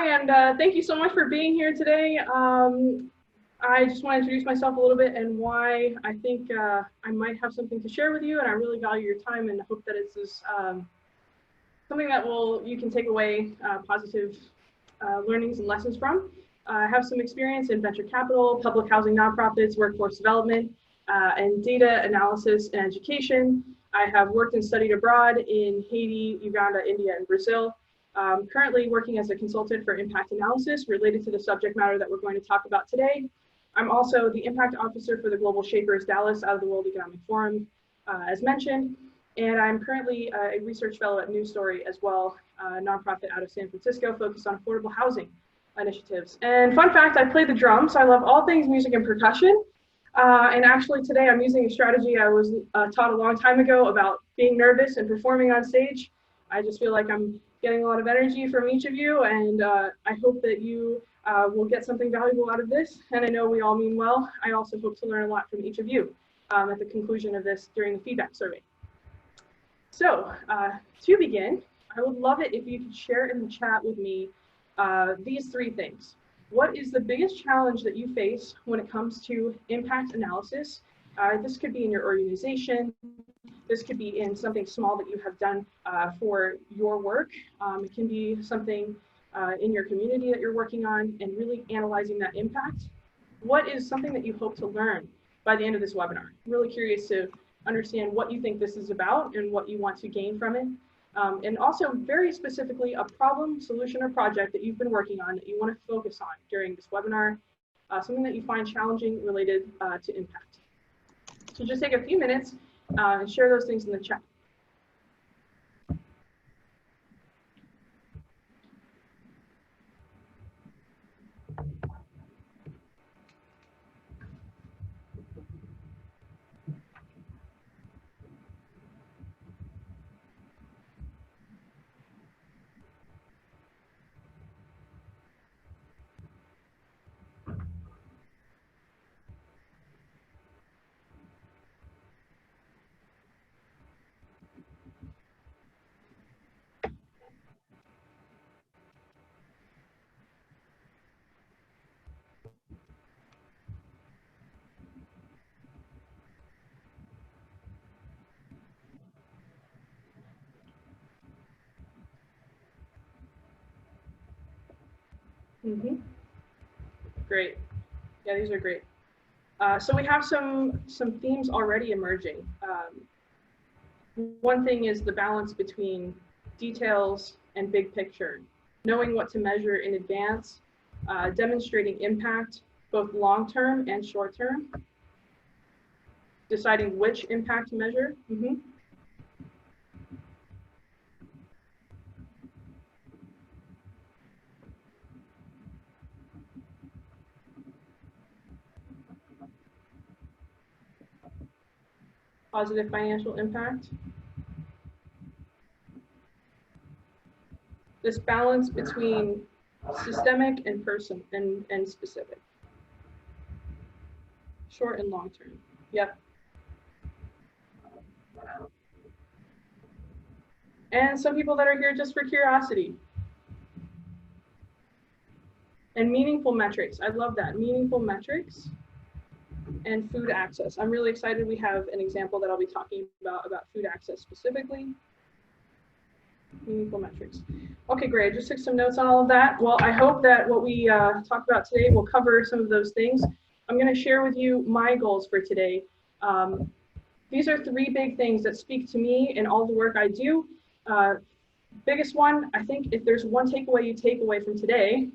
Hi, and thank you so much for being here today. I just want to introduce myself a little bit and why I think I might have something to share with you, and I really value your time and hope that it's something that you can take away positive learnings and lessons from. I have some experience in venture capital, public housing nonprofits, workforce development, and data analysis and education. I have worked and studied abroad in Haiti, Uganda, India, and Brazil. Currently working as a consultant for impact analysis related to the subject matter that we're going to talk about today. I'm also the impact officer for the Global Shapers Dallas out of the World Economic Forum, as mentioned. And I'm currently a research fellow at New Story as well, a nonprofit out of San Francisco focused on affordable housing initiatives. And fun fact, I play the drums. So I love all things music and percussion. And actually today I'm using a strategy I was taught a long time ago about being nervous and performing on stage. I just feel like I'm getting a lot of energy from each of you, and I hope that you will get something valuable out of this. And I know we all mean well. I also hope to learn a lot from each of you at the conclusion of this during the feedback survey. So to begin, I would love it if you could share in the chat with me these three things. What is the biggest challenge that you face when it comes to impact analysis? This could be in your organization. This could be in something small that you have done for your work. It can be something in your community that you're working on and really analyzing that impact. What is something that you hope to learn by the end of this webinar? I'm really curious to understand what you think this is about and what you want to gain from it. And also very specifically a problem, solution, or project that you've been working on that you want to focus on during this webinar, something that you find challenging related to impact. So just take a few minutes and share those things in the chat. Great. Yeah, these are great. So we have some themes already emerging. One thing is the balance between details and big picture, knowing what to measure in advance, demonstrating impact, both long-term and short-term, deciding which impact to measure. Positive financial impact. This balance between systemic and and specific. Short and long term. Yep. And some people that are here just for curiosity. And meaningful metrics. I love that. Meaningful metrics. And food access. I'm really excited we have an example that I'll be talking about food access specifically. Meaningful metrics. Okay, great. I just took some notes on all of that. Well, I hope that what we talk about today will cover some of those things. I'm going to share with you my goals for today. These are three big things that speak to me in all the work I do. Biggest one, I think if there's one takeaway you take away from today,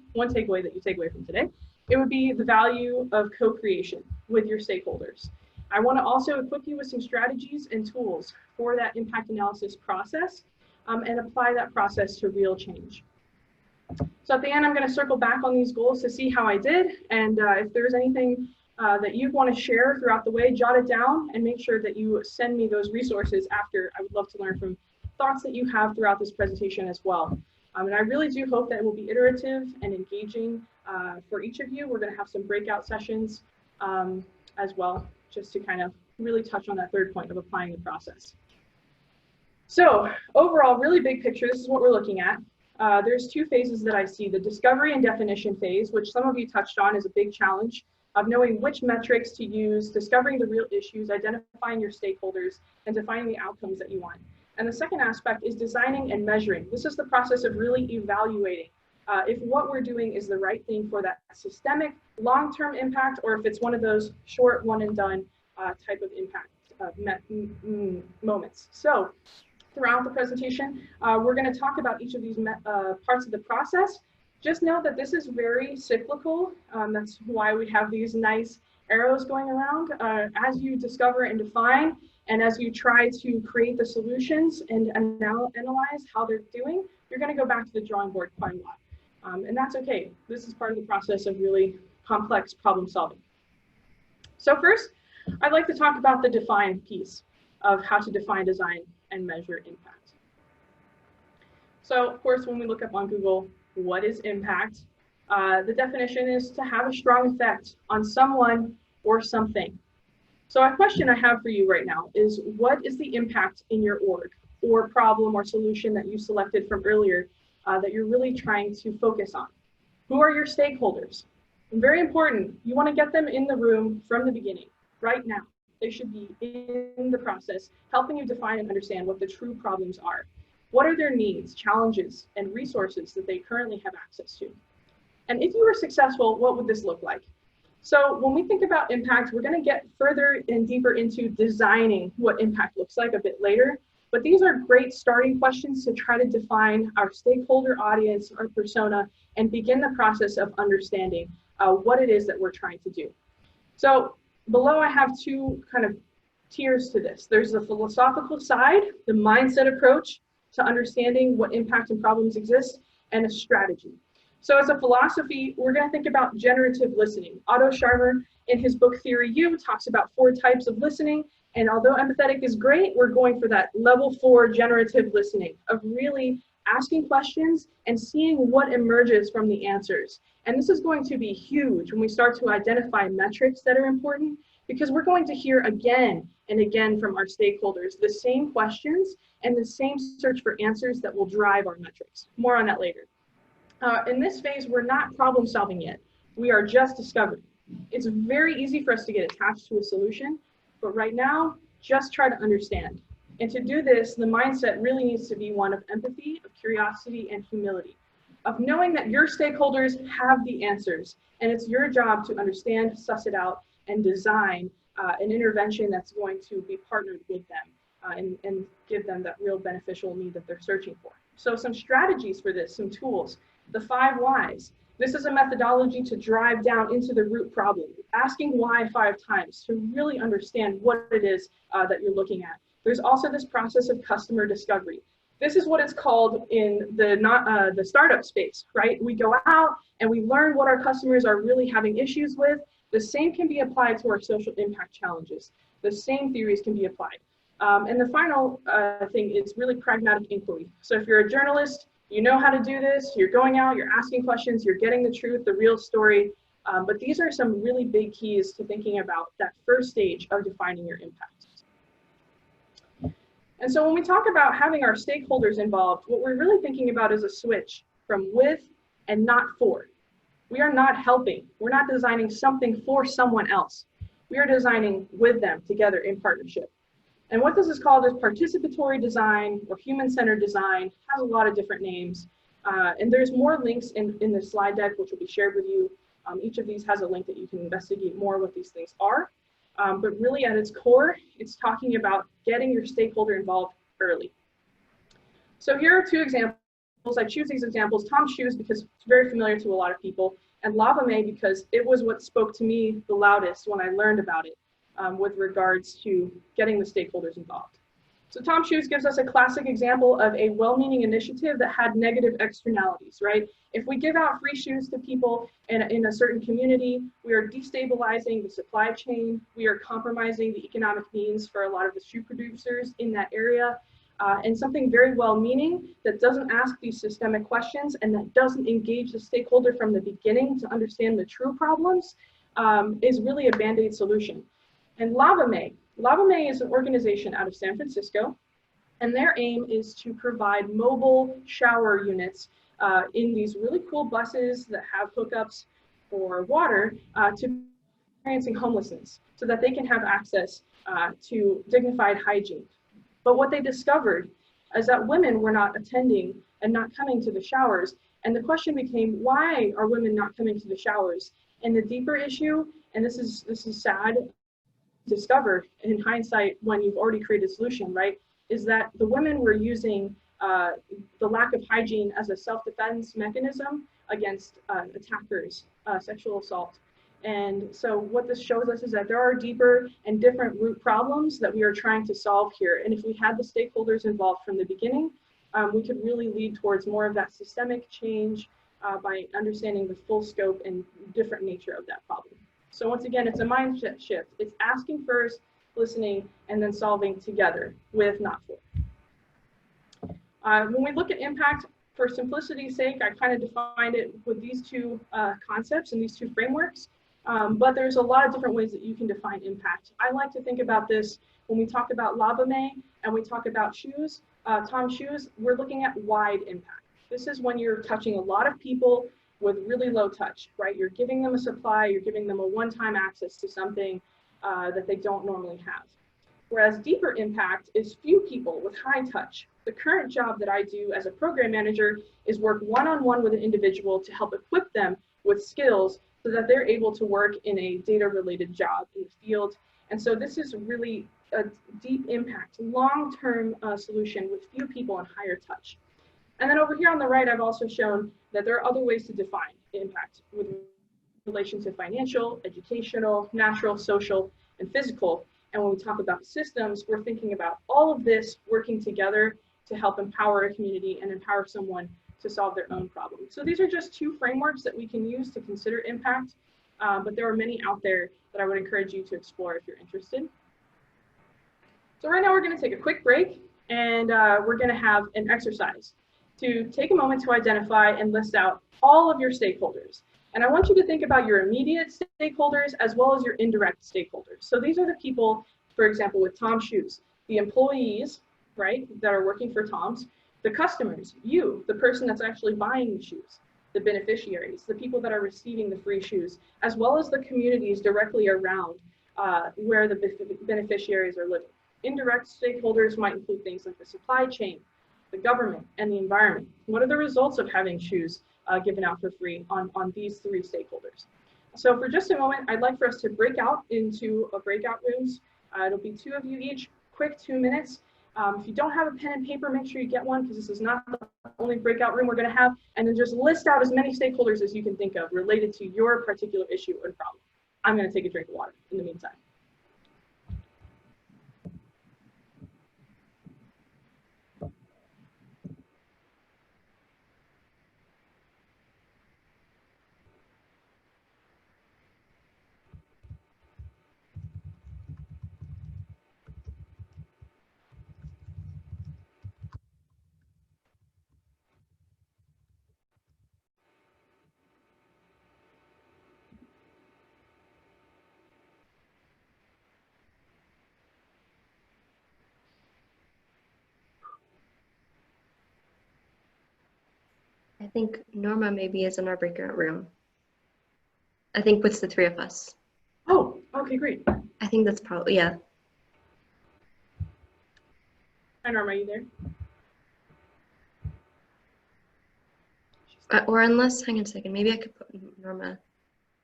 it would be the value of co-creation with your stakeholders. I want to also equip you with some strategies and tools for that impact analysis process and apply that process to real change. So at the end, I'm going to circle back on these goals to see how I did. And if there's anything that you want to share throughout the way, jot it down and make sure that you send me those resources after. I would love to learn from thoughts that you have throughout this presentation as well. And I really do hope that it will be iterative and engaging for each of you. We're going to have some breakout sessions as well, just to kind of really touch on that third point of applying the process. So overall, really big picture, this is what we're looking at. there's two phases that I see: the discovery and definition phase, which some of you touched on, is a big challenge of knowing which metrics to use, discovering the real issues, identifying your stakeholders, and defining the outcomes that you want. And the second aspect is designing and measuring. This is the process of really evaluating if what we're doing is the right thing for that systemic long-term impact, or if it's one of those short one and done type of impact moments. So throughout the presentation, we're going to talk about each of these parts of the process. Just know that this is very cyclical. That's why we have these nice arrows going around. As you discover and define, and as you try to create the solutions and analyze how they're doing, you're going to go back to the drawing board quite a lot. And that's okay. This is part of the process of really complex problem solving. So first, I'd like to talk about the define piece of how to define, design, and measure impact. So of course, when we look up on Google, what is impact? The definition is to have a strong effect on someone or something. So a question I have for you right now is, what is the impact in your org or problem or solution that you selected from earlier that you're really trying to focus on? Who are your stakeholders? And very important, you want to get them in the room from the beginning, right now. They should be in the process, helping you define and understand what the true problems are. What are their needs, challenges, and resources that they currently have access to? And if you were successful, what would this look like? So when we think about impact, we're going to get further and deeper into designing what impact looks like a bit later. But these are great starting questions to try to define our stakeholder audience, our persona, and begin the process of understanding what it is that we're trying to do. So below, I have two kind of tiers to this. There's the philosophical side, the mindset approach to understanding what impact and problems exist, and a strategy. So as a philosophy, we're going to think about generative listening. Otto Scharmer, in his book Theory U, talks about 4 types of listening. And although empathetic is great, we're going for that level 4 generative listening of really asking questions and seeing what emerges from the answers. And this is going to be huge when we start to identify metrics that are important, because we're going to hear again and again from our stakeholders the same questions and the same search for answers that will drive our metrics. More on that later. In this phase, we're not problem solving yet. We are just discovering. It's very easy for us to get attached to a solution, but right now, just try to understand. And to do this, the mindset really needs to be one of empathy, of curiosity, and humility, of knowing that your stakeholders have the answers, and it's your job to understand, suss it out, and design an intervention that's going to be partnered with them and give them that real beneficial need that they're searching for. So some strategies for this, some tools. The 5 whys. This is a methodology to drive down into the root problem, asking why 5 times to really understand what it is that you're looking at. There's also this process of customer discovery. This is what it's called in the startup space, right? We go out and we learn what our customers are really having issues with. The same can be applied to our social impact challenges. The same theories can be applied. And the final thing is really pragmatic inquiry. So if you're a journalist, you know how to do this. You're going out, you're asking questions, you're getting the truth, the real story. But these are some really big keys to thinking about that first stage of defining your impact. And so when we talk about having our stakeholders involved, what we're really thinking about is a switch from with and not for. We are not helping. We're not designing something for someone else. We are designing with them together in partnership. And what this is called is participatory design or human-centered design. It has a lot of different names. And there's more links in the slide deck, which will be shared with you. Each of these has a link that you can investigate more what these things are. But really at its core, it's talking about getting your stakeholder involved early. So here are 2 examples. I choose these examples: Tom's Shoes because it's very familiar to a lot of people, and Lava Mae because it was what spoke to me the loudest when I learned about it with regards to getting the stakeholders involved. So Tom's Shoes gives us a classic example of a well-meaning initiative that had negative externalities, right? If we give out free shoes to people in a certain community, we are destabilizing the supply chain. We are compromising the economic means for a lot of the shoe producers in that area. And something very well-meaning that doesn't ask these systemic questions and that doesn't engage the stakeholder from the beginning to understand the true problems is really a Band-Aid solution. And Lava Mae is an organization out of San Francisco, and their aim is to provide mobile shower units in these really cool buses that have hookups for water to experiencing homelessness so that they can have access to dignified hygiene. But what they discovered is that women were not attending and not coming to the showers. And the question became, why are women not coming to the showers? And the deeper issue, and this is sad to discover in hindsight when you've already created a solution, right, is that the women were using the lack of hygiene as a self-defense mechanism against attackers, sexual assault. And so what this shows us is that there are deeper and different root problems that we are trying to solve here. And if we had the stakeholders involved from the beginning, we could really lead towards more of that systemic change by understanding the full scope and different nature of that problem. So once again, it's a mindset shift. It's asking first, listening, and then solving together with not for. When we look at impact, for simplicity's sake, I kind of defined it with these two concepts and these two frameworks. But there's a lot of different ways that you can define impact. I like to think about this when we talk about Labame and we talk about shoes, Tom Shoes, we're looking at wide impact. This is when you're touching a lot of people with really low touch, right? You're giving them a supply, you're giving them a one-time access to something that they don't normally have. Whereas deeper impact is few people with high touch. The current job that I do as a program manager is work one-on-one with an individual to help equip them with skills so that they're able to work in a data-related job in the field. And so this is really a deep impact, long-term solution with few people and higher touch. And then over here on the right, I've also shown that there are other ways to define impact with relation to financial, educational, natural, social, and physical. And when we talk about systems, we're thinking about all of this working together to help empower a community and empower someone to solve their own problem. So these are just two frameworks that we can use to consider impact, but there are many out there that I would encourage you to explore if you're interested. So right now we're going to take a quick break, and we're going to have an exercise to take a moment to identify and list out all of your stakeholders. And I want you to think about your immediate stakeholders as well as your indirect stakeholders. So these are the people, for example, with Tom Shoes, the employees, right, that are working for Tom's, the customers, you, the person that's actually buying the shoes, the beneficiaries, the people that are receiving the free shoes, as well as the communities directly around where the beneficiaries are living. Indirect stakeholders might include things like the supply chain, the government, and the environment. What are the results of having shoes given out for free on these three stakeholders? So for just a moment, I'd like for us to break out into breakout rooms. It'll be 2 of you each, quick 2 minutes. If you don't have a pen and paper, make sure you get one because this is not the only breakout room we're going to have. And then just list out as many stakeholders as you can think of related to your particular issue or problem. I'm going to take a drink of water in the meantime. I think Norma maybe is in our breakout room. I think with the 3 of us. Oh, okay, great. I think that's probably, yeah. Hi, Norma, are you there? Or unless, hang on a second, maybe I could put Norma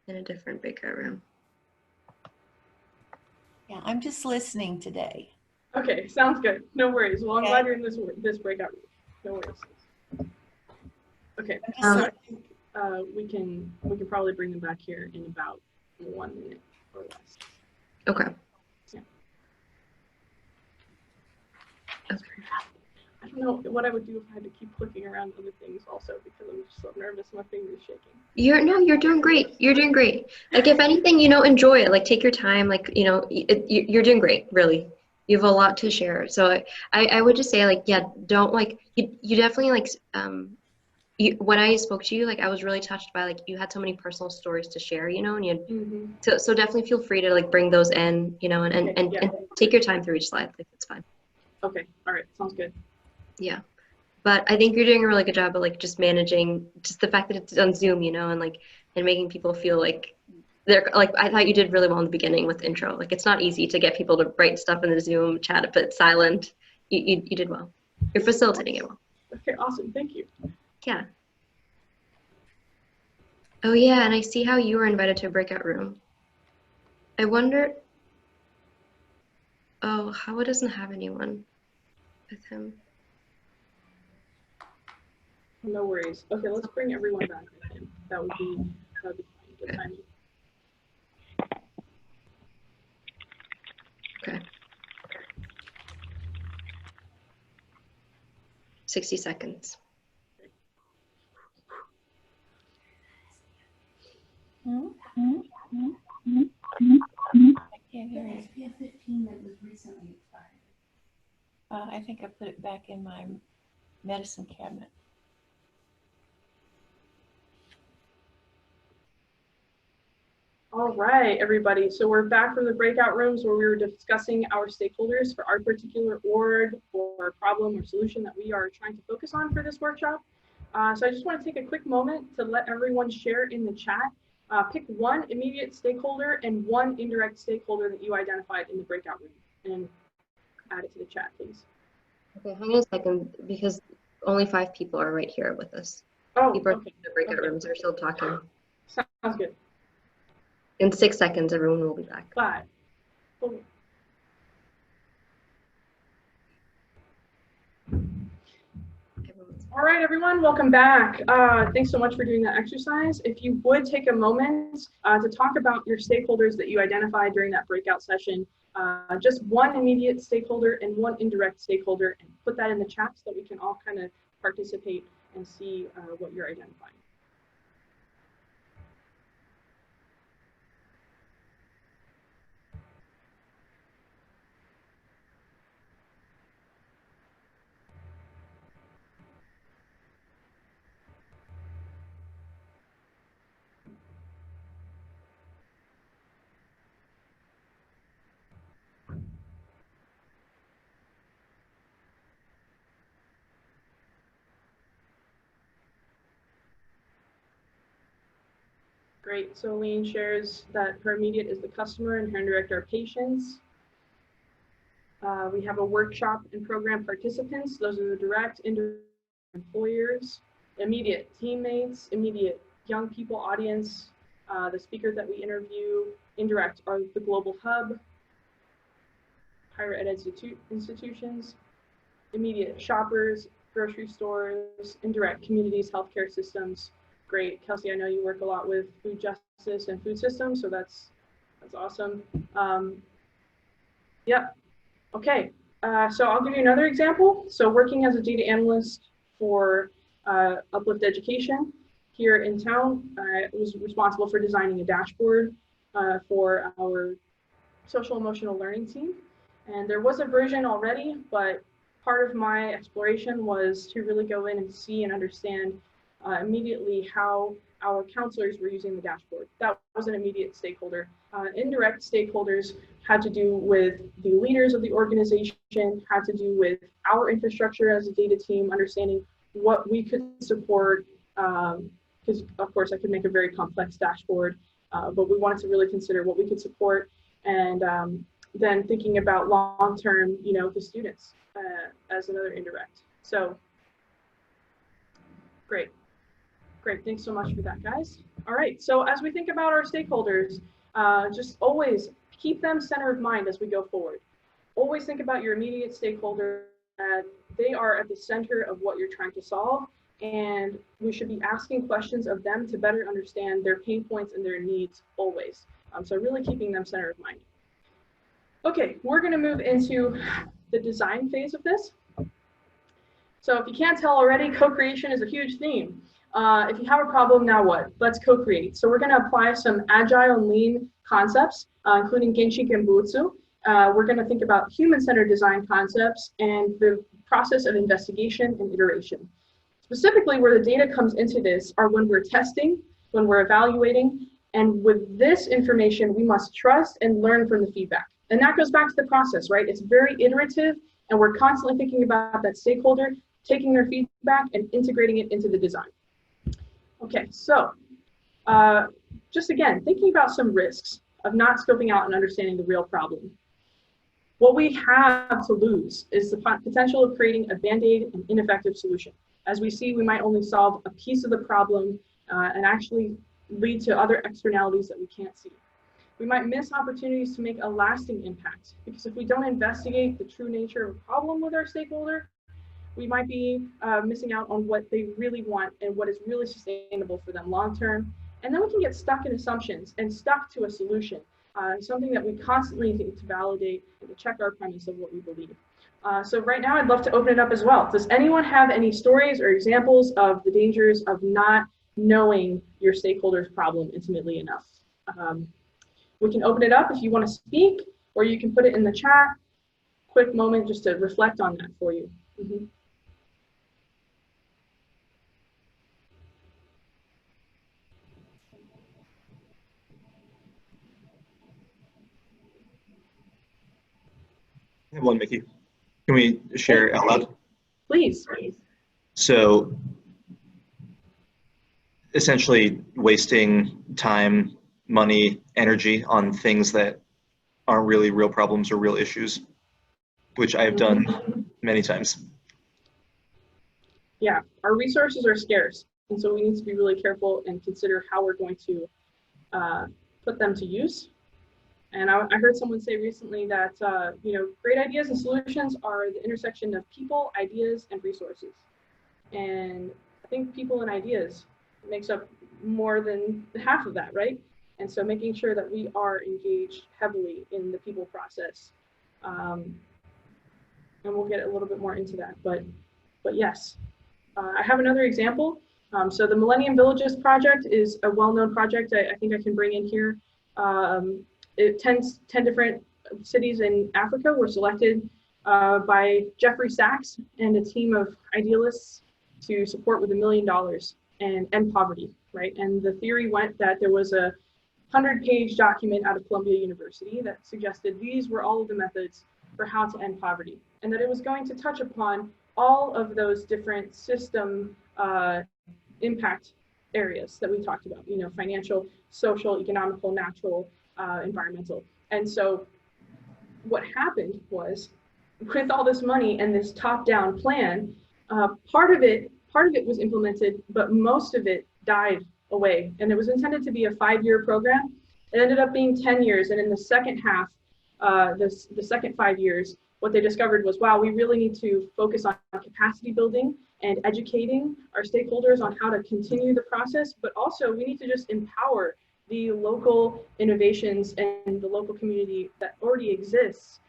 in a different breakout room. Yeah, I'm just listening today. Okay, sounds good. No worries. Well, I'm glad you're in this breakout room. No worries. Okay, so I think we can probably bring them back here in about 1 minute or less. Okay. Yeah. Okay. I don't know what I would do if I had to keep clicking around other things also because I'm just so nervous. My finger's shaking. You're doing great. You're doing great. Like if anything, enjoy it. Like take your time. Like you're doing great. Really, you have a lot to share. So I would just say like don't like you definitely like when I spoke to you, like I was really touched by like you had so many personal stories to share, and you had, so definitely feel free to like bring those in, and take your time through each slide. Like it's fine. Okay. All right. Sounds good. Yeah. But I think you're doing a really good job of like just managing just the fact that it's on Zoom, you know, and like and making people feel like they're like I thought you did really well in the beginning with intro. Like it's not easy to get people to write stuff in the Zoom chat if it's silent. You did well. You're facilitating it well. Okay, awesome. Thank you. Yeah. Oh yeah, and I see how you were invited to a breakout room. I wonder. Oh, Hawa doesn't have anyone with him. No worries. Okay, let's bring everyone back. That would be fine. Good timing. Okay. 60 seconds. I can't hear you. SPF 15 that was recently expired. I think I put it back in my medicine cabinet. All right, everybody. So we're back from the breakout rooms where we were discussing our stakeholders for our particular org or problem or solution that we are trying to focus on for this workshop. So I just want to take a quick moment to let everyone share in the chat. Pick one immediate stakeholder and one indirect stakeholder that you identified in the breakout room and add it to the chat, please. Okay, hang on a second because only 5 people are right here with us. Oh, People are okay. in the breakout Okay. rooms are still talking. Sounds good. In 6 seconds, everyone will be back. 5. Four. All right, everyone, welcome back. Thanks so much for doing that exercise. If you would take a moment to talk about your stakeholders that you identified during that breakout session, just one immediate stakeholder and one indirect stakeholder, and put that in the chat so that we can all kind of participate and see what you're identifying. Great, so Lean shares that her immediate is the customer and her indirect are patients. We have a workshop and program participants. Those are the direct, indirect employers, immediate teammates, immediate young people audience, the speakers that we interview. Indirect are the global hub, higher ed institutions, immediate shoppers, grocery stores, indirect communities, healthcare systems. Great, Kelsey, I know you work a lot with food justice and food systems, so that's awesome. Yep. Okay, so I'll give you another example. So working as a data analyst for Uplift Education here in town, I was responsible for designing a dashboard for our social emotional learning team. And there was a version already, but part of my exploration was to really go in and see and understand immediately how our counselors were using the dashboard. That was an immediate stakeholder. Indirect stakeholders had to do with the leaders of the organization, had to do with our infrastructure as a data team, understanding what we could support, because of course I could make a very complex dashboard, but we wanted to really consider what we could support, and then thinking about long-term, you know, the students as another indirect. So great. Great, thanks so much for that, guys. All right, so as we think about our stakeholders, just always keep them center of mind as we go forward. Always think about your immediate stakeholder, that they are at the center of what you're trying to solve, and we should be asking questions of them to better understand their pain points and their needs always. So really keeping them center of mind. Okay, we're gonna move into the design phase of this. So if you can't tell already, co-creation is a huge theme. If you have a problem, now what? Let's co-create. So we're going to apply some agile and lean concepts, including Genchi Genbutsu. We're going to think about human-centered design concepts and the process of investigation and iteration. Specifically, where the data comes into this are when we're testing, when we're evaluating, and with this information, we must trust and learn from the feedback. And that goes back to the process, right? It's very iterative, and we're constantly thinking about that stakeholder. taking their feedback and integrating it into the design. Okay, so just again, thinking about some risks of not scoping out and understanding the real problem. What we have to lose is the potential of creating a band-aid and ineffective solution. As we see, we might only solve a piece of the problem and actually lead to other externalities that we can't see. We might miss opportunities to make a lasting impact, because if we don't investigate the true nature of a problem with our stakeholder, we might be missing out on what they really want and what is really sustainable for them long term. And then we can get stuck in assumptions and stuck to a solution, something that we constantly need to validate and to check our premise of what we believe. So right now I'd love to open it up as well. Does anyone have any stories or examples of the dangers of not knowing your stakeholder's problem intimately enough? We can open it up if you want to speak, or you can put it in the chat. Quick moment just to reflect on that for you. I have one, Mickey. Can we share out loud? Please. So essentially wasting time, money, energy on things that aren't really real problems or real issues, which I have done many times. Yeah, our resources are scarce, and so we need to be really careful and consider how we're going to put them to use. And I heard someone say recently that great ideas and solutions are the intersection of people, ideas, and resources. And I think people and ideas makes up more than half of that, right? And so making sure that we are engaged heavily in the people process. And we'll get a little bit more into that, but yes. I have another example. So the Millennium Villages project is a well-known project I think I can bring in here. 10 different cities in Africa were selected by Jeffrey Sachs and a team of idealists to support with $1 million and end poverty, right? And the theory went that there was a 100-page document out of Columbia University that suggested these were all of the methods for how to end poverty, and that it was going to touch upon all of those different system impact areas that we talked about, financial, social, economical, natural, environmental. And so what happened was, with all this money and this top-down plan, part of it was implemented, but most of it died away. And it was intended to be a 5-year program. It ended up being 10 years. And in the second half, the second 5 years, what they discovered was, wow, we really need to focus on capacity building and educating our stakeholders on how to continue the process, but also we need to just empower the local innovations and the local community that already exists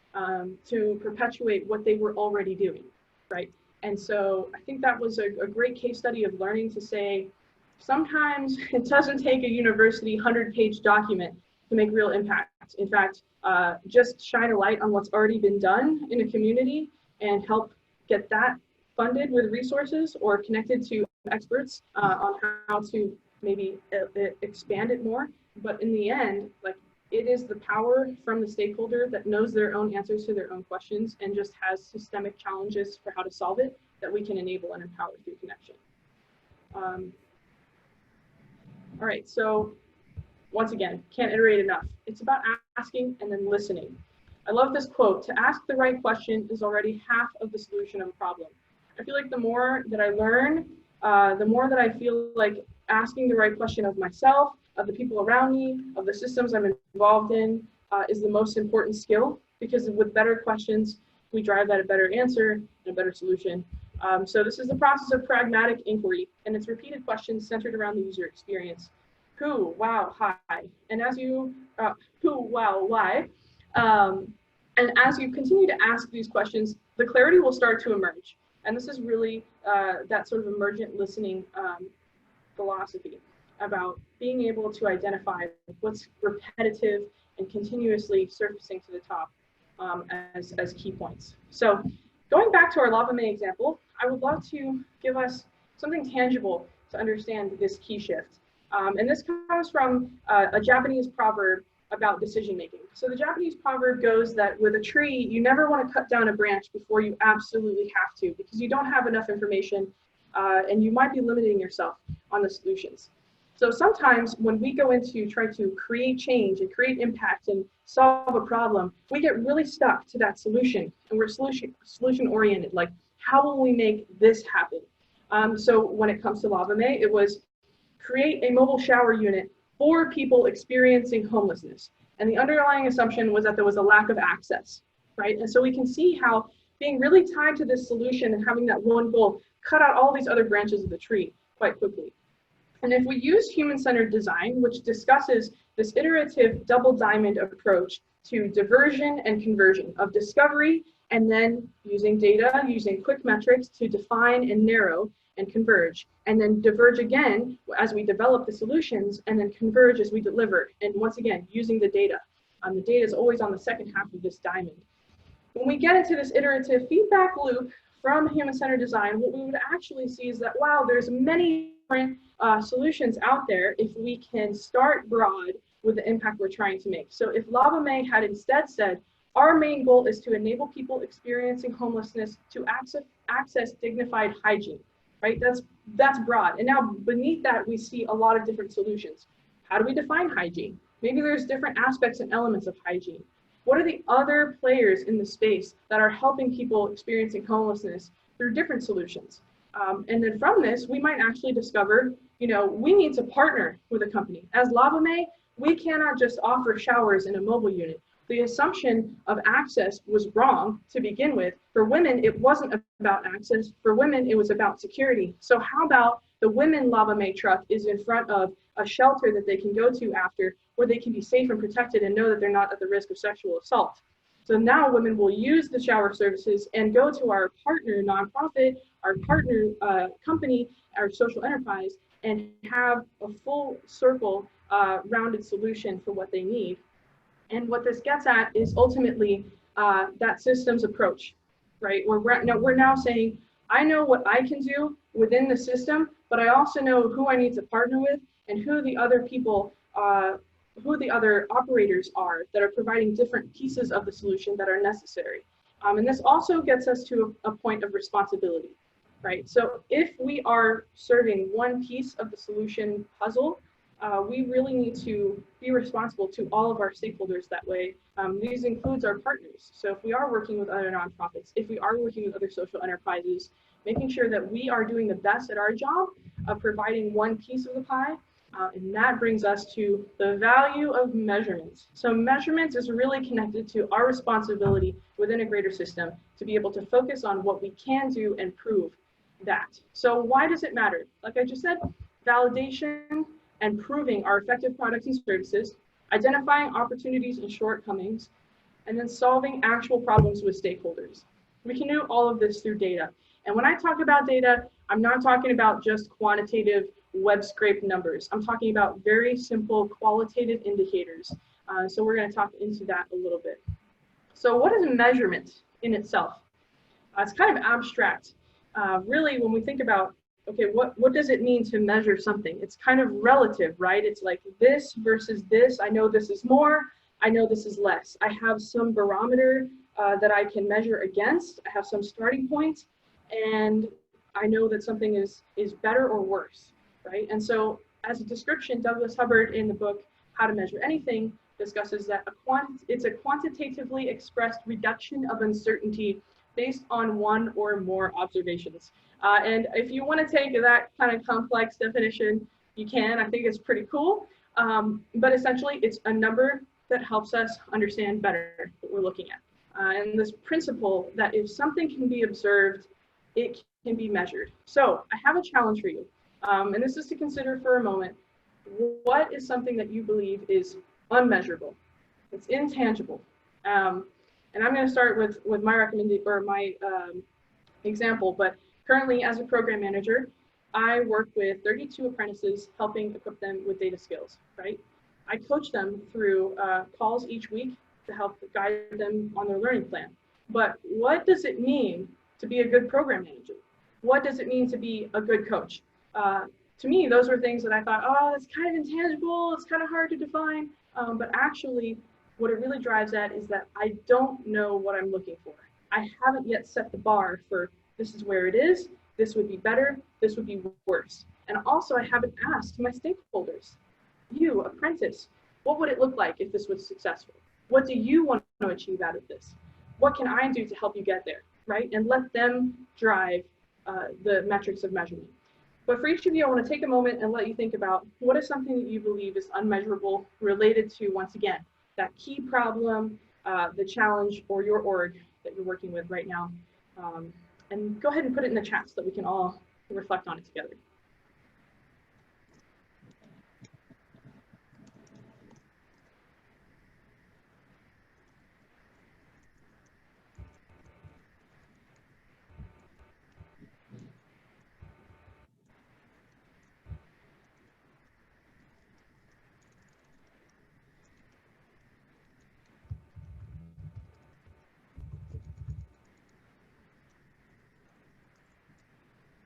to perpetuate what they were already doing, right? And so I think that was a great case study of learning to say, sometimes it doesn't take a university 100-page document to make real impact. In fact, just shine a light on what's already been done in a community and help get that funded with resources or connected to experts on how to maybe expand it more. But in the end, like, it is the power from the stakeholder that knows their own answers to their own questions and just has systemic challenges for how to solve it that we can enable and empower through connection. All right, so once again, can't iterate enough. It's about asking and then listening. I love this quote: "To ask the right question is already half of the solution of a problem." I feel like the more that I learn, the more that I feel like asking the right question of myself, of the people around me, of the systems I'm involved in, is the most important skill, because with better questions, we drive at a better answer and a better solution. So this is the process of pragmatic inquiry, and it's repeated questions centered around the user experience. Who, wow, hi. And as you, who, wow, why? And as you continue to ask these questions, the clarity will start to emerge. And this is really that sort of emergent listening philosophy about being able to identify what's repetitive and continuously surfacing to the top as key points. So going back to our Lava Mae example, I would love to give us something tangible to understand this key shift. And this comes from a Japanese proverb about decision making. So the Japanese proverb goes that with a tree, you never want to cut down a branch before you absolutely have to, because you don't have enough information and you might be limiting yourself on the solutions. So sometimes when we go into try to create change and create impact and solve a problem, we get really stuck to that solution, and we're solution oriented, like how will we make this happen? So when it comes to LavaMe, it was create a mobile shower unit for people experiencing homelessness. And the underlying assumption was that there was a lack of access, right? And so we can see how being really tied to this solution and having that one goal cut out all these other branches of the tree quite quickly. And if we use human-centered design, which discusses this iterative double diamond approach to diversion and conversion of discovery, and then using data, using quick metrics to define and narrow and converge, and then diverge again as we develop the solutions, and then converge as we deliver. And once again, using the data. The data is always on the second half of this diamond. When we get into this iterative feedback loop from human-centered design, what we would actually see is that, wow, there's many different solutions out there if we can start broad with the impact we're trying to make. So if LavaMe had instead said, our main goal is to enable people experiencing homelessness to access dignified hygiene, right? That's broad. And now beneath that, we see a lot of different solutions. How do we define hygiene? Maybe there's different aspects and elements of hygiene. What are the other players in the space that are helping people experiencing homelessness through different solutions? And then from this, we might actually discover, we need to partner with a company. As LavaMe, we cannot just offer showers in a mobile unit. The assumption of access was wrong to begin with. For women, it wasn't about access. For women, it was about security. So how about the women LavaMe truck is in front of a shelter that they can go to after, where they can be safe and protected and know that they're not at the risk of sexual assault. So now women will use the shower services and go to our partner nonprofit, our partner company, our social enterprise, and have a full circle rounded solution for what they need. And what this gets at is ultimately that systems approach, right? We're now saying, I know what I can do within the system, but I also know who I need to partner with and who the other people, who the other operators are that are providing different pieces of the solution that are necessary. And this also gets us to a point of responsibility, right? So if we are serving one piece of the solution puzzle, we really need to be responsible to all of our stakeholders that way. These includes our partners. So if we are working with other nonprofits, if we are working with other social enterprises, making sure that we are doing the best at our job of providing one piece of the pie. And that brings us to the value of measurements. So measurements is really connected to our responsibility within a greater system to be able to focus on what we can do and prove that. So why does it matter? Like I just said, validation and proving our effective products and services, identifying opportunities and shortcomings, and then solving actual problems with stakeholders. We can do all of this through data. And when I talk about data, I'm not talking about just quantitative web scrape numbers. I'm talking about very simple qualitative indicators. So we're going to talk into that a little bit. So what is measurement in itself? It's kind of abstract. Really, when we think about, okay, what does it mean to measure something? It's kind of relative, right? It's like this versus this. I know this is more. I know this is less. I have some barometer that I can measure against. I have some starting points, and I know that something is better or worse, right? And so as a description, Douglas Hubbard in the book, How to Measure Anything, discusses that it's a quantitatively expressed reduction of uncertainty based on one or more observations. And if you want to take that kind of complex definition, you can. I think it's pretty cool. But essentially, it's a number that helps us understand better what we're looking at. And this principle that if something can be observed, it can be measured. So I have a challenge for you. And this is to consider for a moment. What is something that you believe is unmeasurable? It's intangible. And I'm going to start with my recommendation or my example. But currently, as a program manager, I work with 32 apprentices, helping equip them with data skills. Right? I coach them through calls each week to help guide them on their learning plan. But what does it mean to be a good program manager? What does it mean to be a good coach? to me, those were things that I thought, oh, that's kind of intangible, it's kind of hard to define. But actually, what it really drives at is that I don't know what I'm looking for. I haven't yet set the bar for this is where it is, this would be better, this would be worse. And also, I haven't asked my stakeholders, you, apprentice, what would it look like if this was successful? What do you want to achieve out of this? What can I do to help you get there, right? And let them drive the metrics of measurement. But for each of you, I want to take a moment and let you think about what is something that you believe is unmeasurable related to, once again, that key problem, the challenge, or your org that you're working with right now. And go ahead and put it in the chat so that we can all reflect on it together.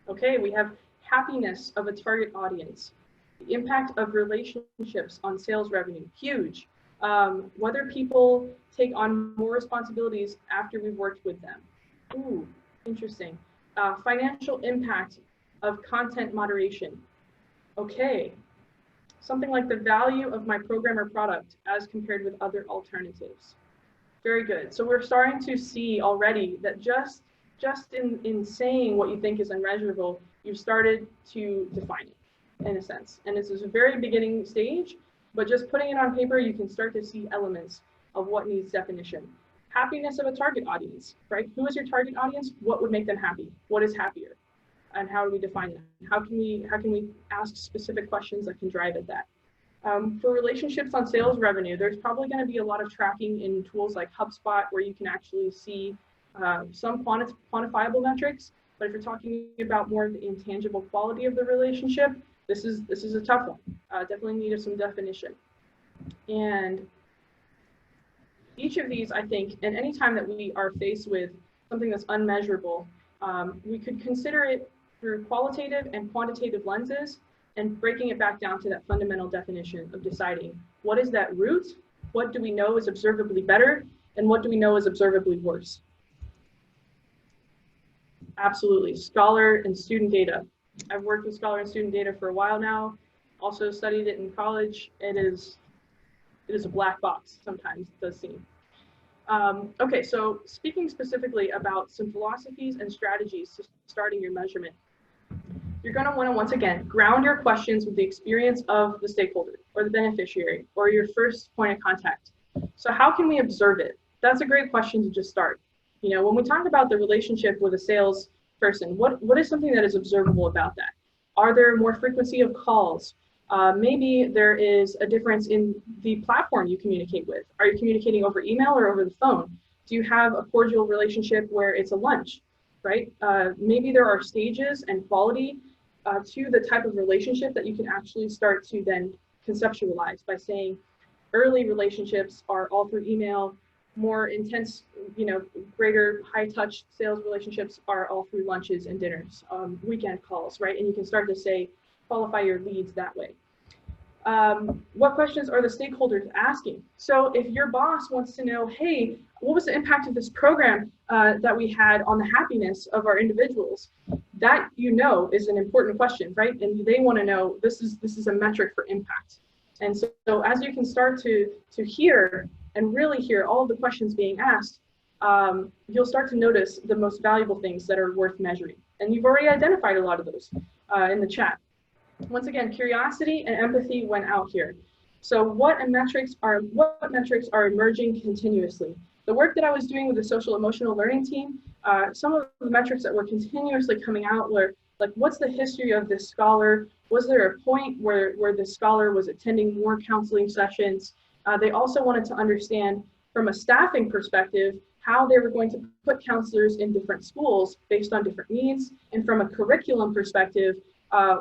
Okay, we have happiness of a target audience, the impact of relationships on sales revenue, huge. Whether people take on more responsibilities after we've worked with them. Ooh, interesting. Financial impact of content moderation. Okay, something like the value of my program or product as compared with other alternatives. Very good. So we're starting to see already that just in saying what you think is unmeasurable, you've started to define it in a sense. And this is a very beginning stage, but just putting it on paper, you can start to see elements of what needs definition. Happiness of a target audience, right? Who is your target audience? What would make them happy? What is happier? And how do we define that? How can we ask specific questions that can drive at that? For relationships on sales revenue, there's probably going to be a lot of tracking in tools like HubSpot where you can actually see some quantifiable metrics, but if you're talking about more of the intangible quality of the relationship, this is a tough one. Definitely needed some definition. And each of these, I think, and any time that we are faced with something that's unmeasurable, we could consider it through qualitative and quantitative lenses and breaking it back down to that fundamental definition of deciding what is that root, what do we know is observably better, and what do we know is observably worse. Absolutely. Scholar and student data. I've worked with Scholar and student data for a while now. Also studied it in college. It is a black box sometimes, it does seem. Okay, so speaking specifically about some philosophies and strategies to starting your measurement, you're going to want to, once again, ground your questions with the experience of the stakeholder or the beneficiary or your first point of contact. So how can we observe it? That's a great question to just start. You know, when we talk about the relationship with a sales person, what is something that is observable about that? Are there more frequency of calls? Maybe there is a difference in the platform you communicate with. Are you communicating over email or over the phone? Do you have a cordial relationship where it's a lunch, right? Maybe there are stages and quality to the type of relationship that you can actually start to then conceptualize by saying early relationships are all through email, more intense, you know, greater high touch sales relationships are all through lunches and dinners, weekend calls, right? And you can start to say, qualify your leads that way. What questions are the stakeholders asking? So if your boss wants to know, hey, what was the impact of this program that we had on the happiness of our individuals? That, you know, is an important question, right? And they want to know, this is a metric for impact. And so as you can start to hear and really hear all of the questions being asked, you'll start to notice the most valuable things that are worth measuring. And you've already identified a lot of those in the chat. Once again, curiosity and empathy went out here. So what metrics are emerging continuously? The work that I was doing with the social emotional learning team, some of the metrics that were continuously coming out were like, what's the history of this scholar? Was there a point where the scholar was attending more counseling sessions? They also wanted to understand from a staffing perspective, how they were going to put counselors in different schools based on different needs. And from a curriculum perspective,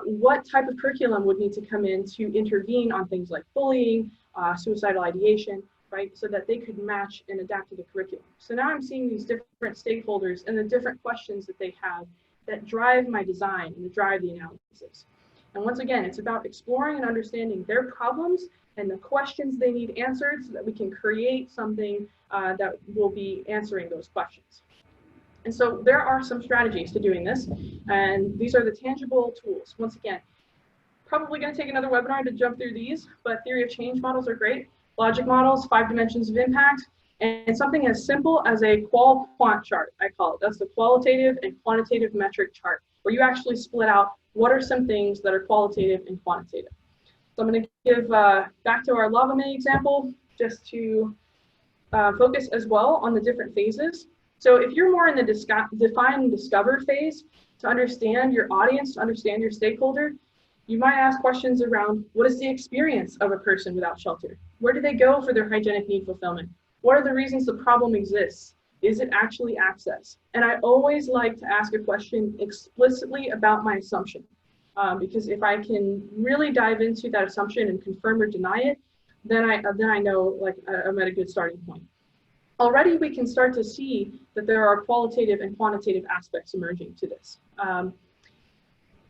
what type of curriculum would need to come in to intervene on things like bullying, suicidal ideation, right? So that they could match and adapt to the curriculum. So now I'm seeing these different stakeholders and the different questions that they have that drive my design and drive the analysis. And once again, it's about exploring and understanding their problems and the questions they need answered so that we can create something that will be answering those questions. And so there are some strategies to doing this, and these are the tangible tools. Once again, probably going to take another webinar to jump through these, but theory of change models are great. Logic models, 5 dimensions of impact, and something as simple as a qual-quant chart, I call it. That's the qualitative and quantitative metric chart, where you actually split out what are some things that are qualitative and quantitative. So I'm going to give back to our LavaMe example, just to focus as well on the different phases. So if you're more in the define and discover phase, to understand your audience, to understand your stakeholder, you might ask questions around what is the experience of a person without shelter? Where do they go for their hygienic need fulfillment? What are the reasons the problem exists? Is it actually access? And I always like to ask a question explicitly about my assumption, because if I can really dive into that assumption and confirm or deny it, then I know like I'm at a good starting point. Already we can start to see that there are qualitative and quantitative aspects emerging to this.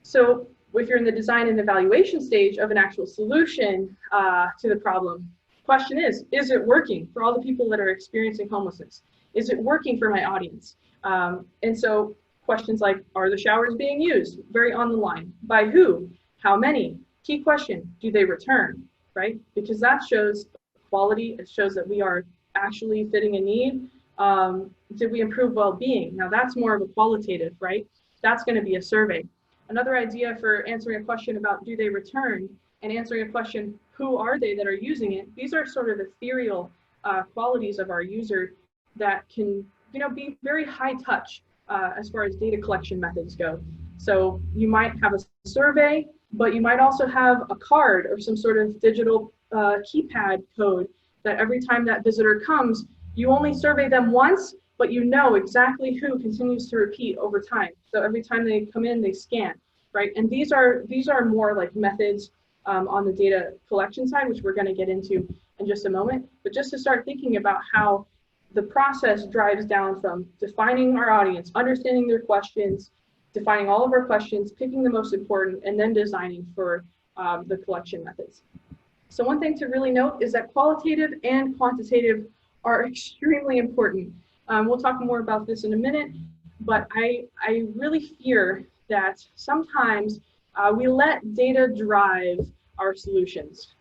So if you're in the design and evaluation stage of an actual solution to the problem, question is it working for all the people that are experiencing homelessness? Is it working for my audience? And so questions like, are the showers being used? Very on the line. By who? How many? Key question, do they return, right? Because that shows quality, it shows that we are actually fitting a need. Did we improve well-being? Now that's more of a qualitative, right? That's going to be a survey. Another idea for answering a question about do they return and answering a question, who are they that are using it? These are sort of ethereal qualities of our user that can, be very high touch as far as data collection methods go. So you might have a survey, but you might also have a card or some sort of digital keypad code that every time that visitor comes, you only survey them once, but you know exactly who continues to repeat over time. So every time they come in, they scan, right? And these are more like methods on the data collection side, which we're going to get into in just a moment. But just to start thinking about how the process drives down from defining our audience, understanding their questions, defining all of our questions, picking the most important, and then designing for the collection methods. So one thing to really note is that qualitative and quantitative are extremely important. We'll talk more about this in a minute, but I really fear that sometimes we let data drive our solutions.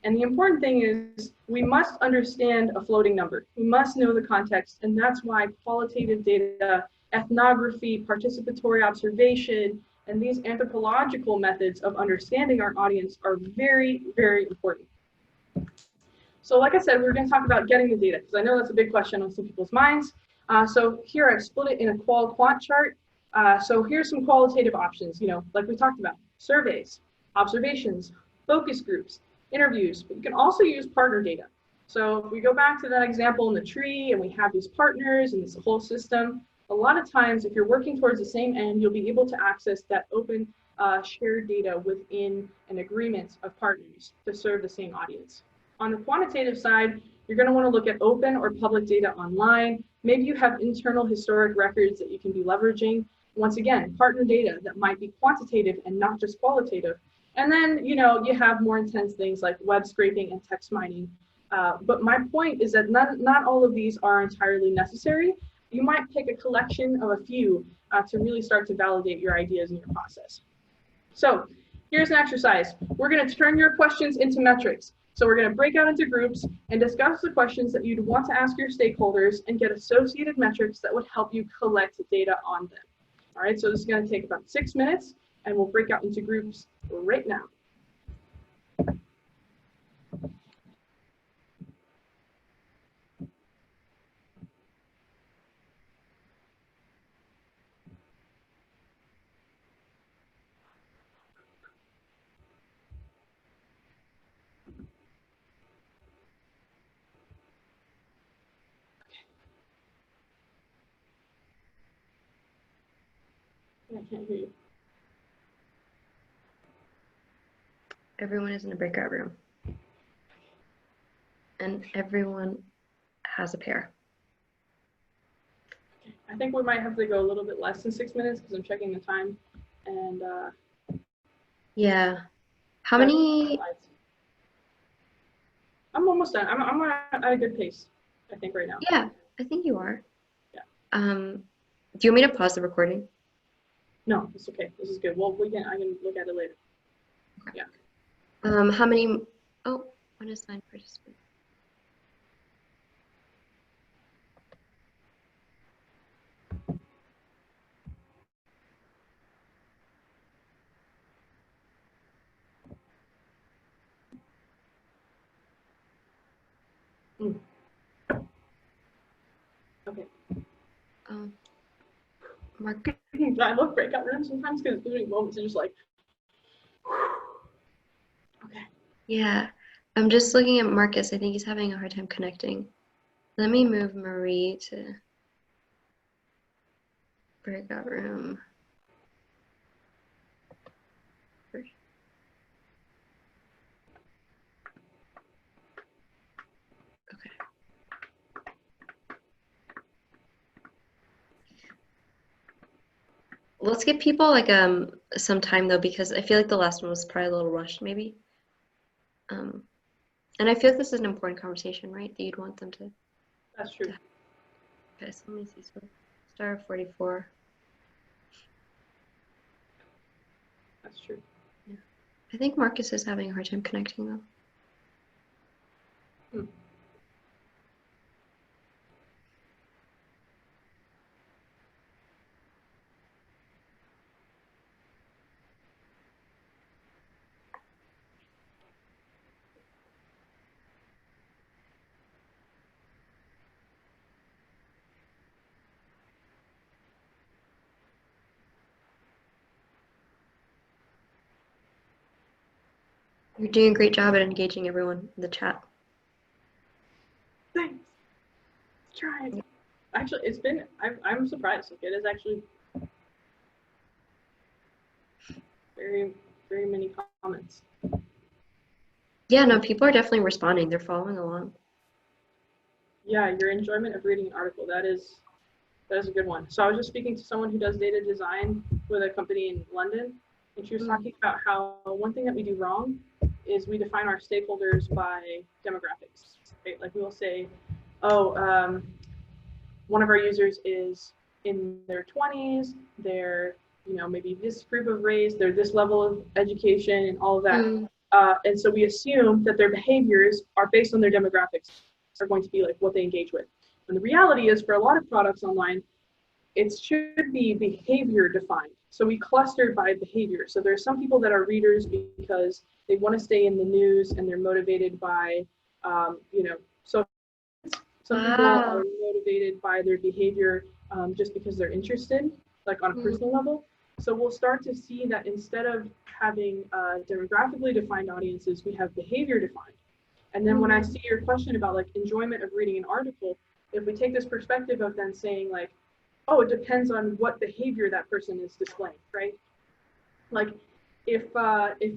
And the important thing is we must understand a floating number. We must know the context, and that's why qualitative data, ethnography, participatory observation, and these anthropological methods of understanding our audience are very, very important. So like I said, we're going to talk about getting the data, because I know that's a big question on some people's minds. So here I've split it in a qual-quant chart. So here's some qualitative options, like we talked about: surveys, observations, focus groups, interviews. But you can also use partner data. So if we go back to that example in the tree and we have these partners and this whole system, a lot of times if you're working towards the same end, you'll be able to access that open shared data within an agreement of partners to serve the same audience. On the quantitative side, you're going to want to look at open or public data online. Maybe you have internal historic records that you can be leveraging. Once again, partner data that might be quantitative and not just qualitative. And then, you have more intense things like web scraping and text mining. But my point is that not all of these are entirely necessary. You might pick a collection of a few to really start to validate your ideas and your process. So here's an exercise. We're going to turn your questions into metrics. So we're going to break out into groups and discuss the questions that you'd want to ask your stakeholders and get associated metrics that would help you collect data on them. All right, so this is going to take about 6 minutes, and we'll break out into groups right now. I can't hear you. Everyone is in a breakout room. And everyone has a pair. I think we might have to go a little bit less than 6 minutes because I'm checking the time. And Yeah. How That's many? slides. I'm almost done. I'm at a good pace, I think, right now. Yeah, I think you are. Yeah. Do you want me to pause the recording? No, it's okay. This is good. Well, I can look at it later. How many? Oh, unassigned participant. Okay. Mark. I love breakout rooms sometimes because doing moments are just like, okay. Yeah, I'm just looking at Marcus. I think he's having a hard time connecting. Let me move Marie to breakout room. Okay. Let's give people like some time though, because I feel like the last one was probably a little rushed maybe. And I feel like this is an important conversation, right? That you'd want them to. That's true. Okay, so let me see. So star 44. That's true. Yeah. I think Marcus is having a hard time connecting though. You're doing a great job at engaging everyone in the chat. Thanks. Trying. Actually, it's been. I'm surprised. Like, it is actually very, very many comments. Yeah, no, people are definitely responding. They're following along. Yeah, your enjoyment of reading an article. That is a good one. So I was just speaking to someone who does data design with a company in London, and she was talking about how one thing that we do wrong is we define our stakeholders by demographics. Right? Like we will say, oh, one of our users is in their 20s, they're maybe this group of race, they're this level of education and all of that. And so we assume that their behaviors are based on their demographics, are going to be like what they engage with. And the reality is for a lot of products online, it should be behavior defined. So we clustered by behavior. So there are some people that are readers because they want to stay in the news and they're motivated by, so some people are motivated by their behavior just because they're interested, like on a personal level. So we'll start to see that instead of having demographically defined audiences, we have behavior defined. And then when I see your question about like enjoyment of reading an article, if we take this perspective of then saying like, oh, it depends on what behavior that person is displaying, right? Like if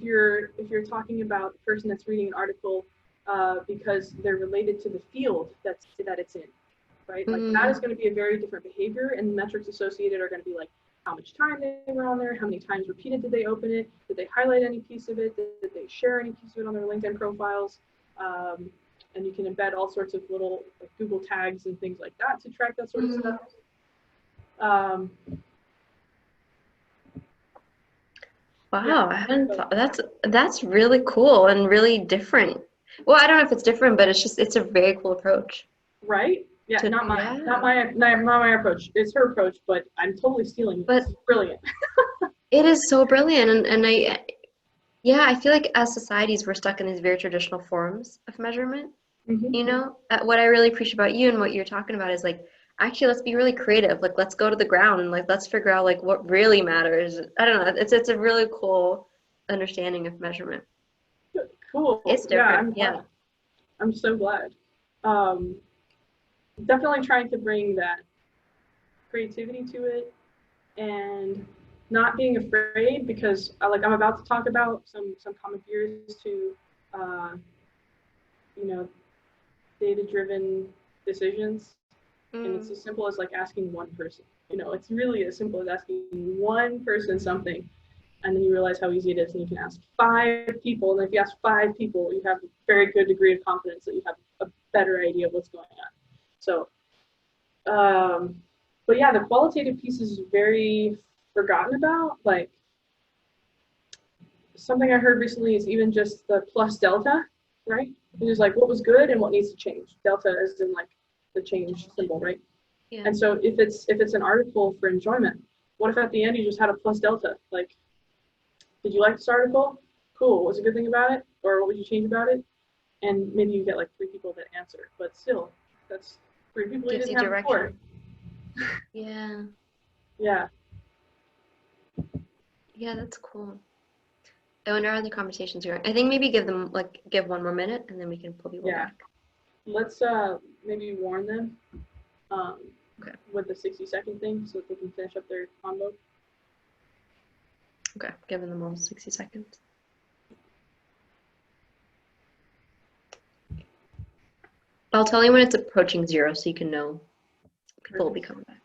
you're talking about a person that's reading an article because they're related to the field that it's in, right? Like that is going to be a very different behavior, and the metrics associated are going to be like how much time they were on there, how many times repeated did they open it, did they highlight any piece of it, did they share any piece of it on their LinkedIn profiles, and you can embed all sorts of little like, Google tags and things like that to track that sort of stuff. Wow, Yeah. I hadn't thought that's really cool and really different. Well, I don't know if it's different, but it's a very cool approach. Right? Yeah, not my approach. It's her approach, but I'm totally stealing it. But it's brilliant. It is so brilliant, and I feel like as societies we're stuck in these very traditional forms of measurement. You know, what I really appreciate about you and what you're talking about is like, actually, let's be really creative. Like, let's go to the ground and like, let's figure out like what really matters. I don't know. It's a really cool understanding of measurement. Cool. It's different. Yeah. I'm so glad. Definitely trying to bring that creativity to it and not being afraid, because like I'm about to talk about some common fears to data-driven decisions. And it's as simple as like asking one person. It's really as simple as asking one person something. And then you realize how easy it is, and you can ask 5 people. And if you ask 5 people, you have a very good degree of confidence that you have a better idea of what's going on. So, but yeah, the qualitative piece is very forgotten about. Like, something I heard recently is even just the plus delta, right? It is like what was good and what needs to change. Delta is in like the change symbol, right? Yeah. And so if it's an article for enjoyment, what if at the end you just had a plus delta? Like, did you like this article? Cool. What's a good thing about it? Or what would you change about it? And maybe you get like 3 people that answer, but still, that's 3 people you Gives didn't you have before. Yeah. Yeah. Yeah, that's cool. I wonder how the conversations are. I think maybe give 1 more minute and then we can pull people Yeah. back. Let's maybe warn them Okay. with the 60-second thing so that they can finish up their combo. Okay, giving them all 60 seconds. I'll tell you when it's approaching 0 so you can know people will be coming back.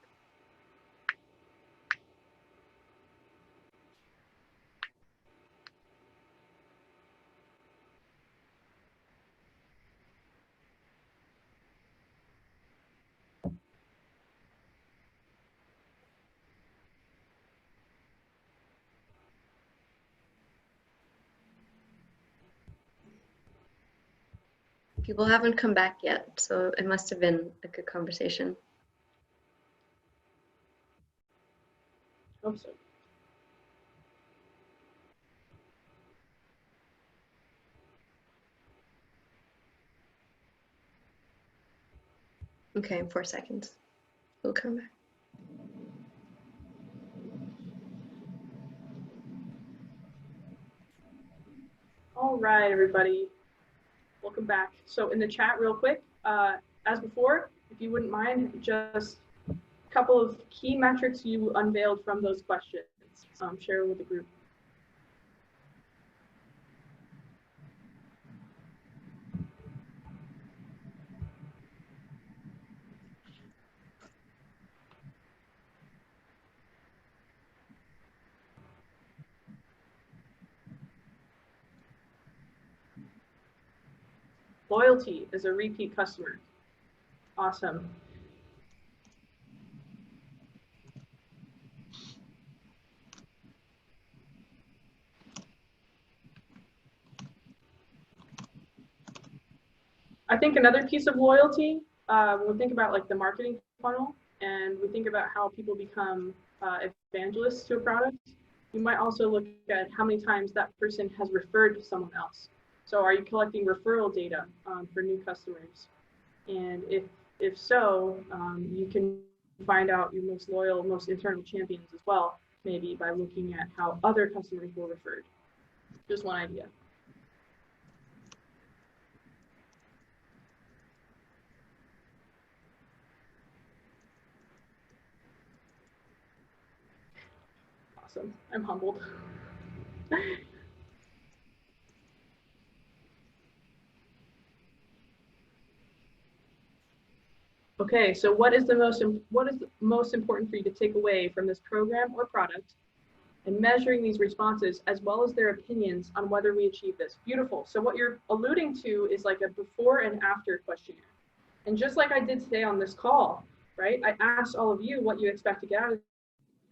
People haven't come back yet, so it must have been a good conversation. Hope so. Okay, in 4 seconds. We'll come back. All right, everybody. Welcome back. So in the chat real quick, as before, if you wouldn't mind, just a couple of key metrics you unveiled from those questions. Share with the group. Loyalty is a repeat customer. Awesome. I think another piece of loyalty, when we think about like the marketing funnel and we think about how people become evangelists to a product, you might also look at how many times that person has referred to someone else. So are you collecting referral data for new customers? And if so, you can find out your most loyal, most internal champions as well, maybe by looking at how other customers were referred. Just one idea. Awesome. I'm humbled. Okay, so what is the most important for you to take away from this program or product, and measuring these responses as well as their opinions on whether we achieve this? Beautiful. So what you're alluding to is like a before and after questionnaire. And just like I did today on this call, right? I asked all of you what you expect to get out of it.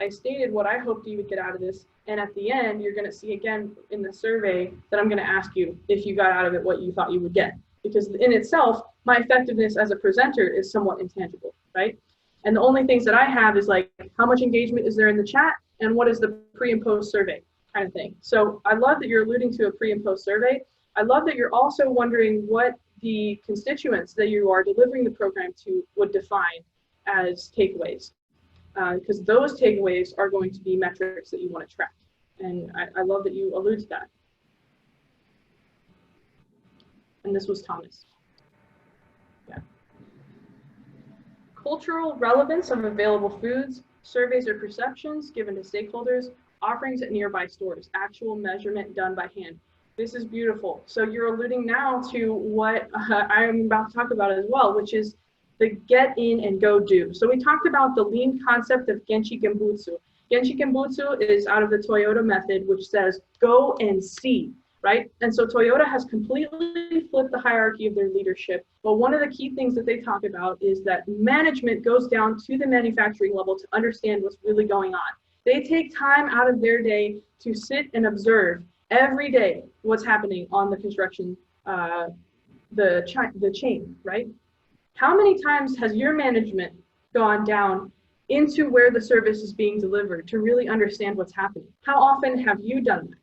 I stated what I hoped you would get out of this. And at the end, you're going to see again in the survey that I'm going to ask you if you got out of it what you thought you would get. Because in itself, my effectiveness as a presenter is somewhat intangible, right? And the only things that I have is like, how much engagement is there in the chat and what is the pre and post survey kind of thing. So I love that you're alluding to a pre and post survey. I love that you're also wondering what the constituents that you are delivering the program to would define as takeaways. Because those takeaways are going to be metrics that you want to track. And I love that you allude to that. And this was Thomas. Yeah. Cultural relevance of available foods, surveys or perceptions given to stakeholders, offerings at nearby stores, actual measurement done by hand. This is beautiful. So you're alluding now to what I'm about to talk about as well, which is the get in and go do. So we talked about the lean concept of Genchi Genbutsu. Genchi Kenbutsu is out of the Toyota method, which says go and see, right? And so Toyota has completely flipped the hierarchy of their leadership. But one of the key things that they talk about is that management goes down to the manufacturing level to understand what's really going on. They take time out of their day to sit and observe every day what's happening on the construction, the chain, right? How many times has your management gone down into where the service is being delivered to really understand what's happening? How often have you done that?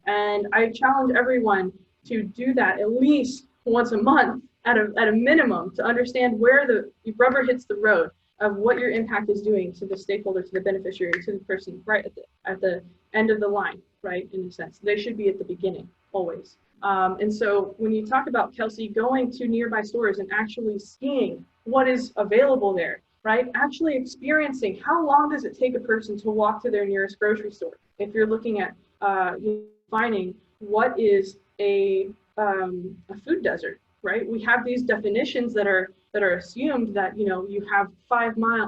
And I challenge everyone to do that at least once a month at a minimum, to understand where the rubber hits the road of what your impact is doing to the stakeholder, to the beneficiary, to the person right at the end of the line, right? In a sense, they should be at the beginning always. And so when you talk about, Kelsey, going to nearby stores and actually seeing what is available there, right? Actually experiencing how long does it take a person to walk to their nearest grocery store? If you're looking at defining what is a food desert, right? We have these definitions that are assumed that, you know, you have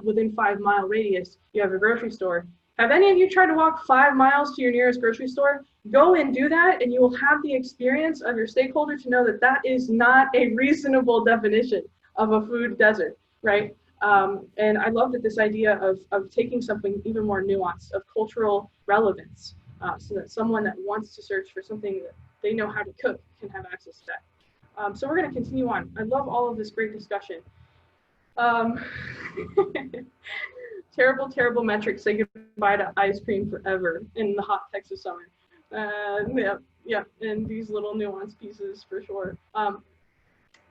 within 5 mile radius, you have a grocery store. Have any of you tried to walk 5 miles to your nearest grocery store? Go and do that, and you will have the experience of your stakeholder to know that that is not a reasonable definition of a food desert, right? And I love that this idea of taking something even more nuanced, of cultural relevance, so that someone that wants to search for something that they know how to cook can have access to that. So we're going to continue on. I love all of this great discussion. Terrible, terrible metrics say goodbye to ice cream forever in the hot Texas summer. Yeah, and these little nuanced pieces for sure.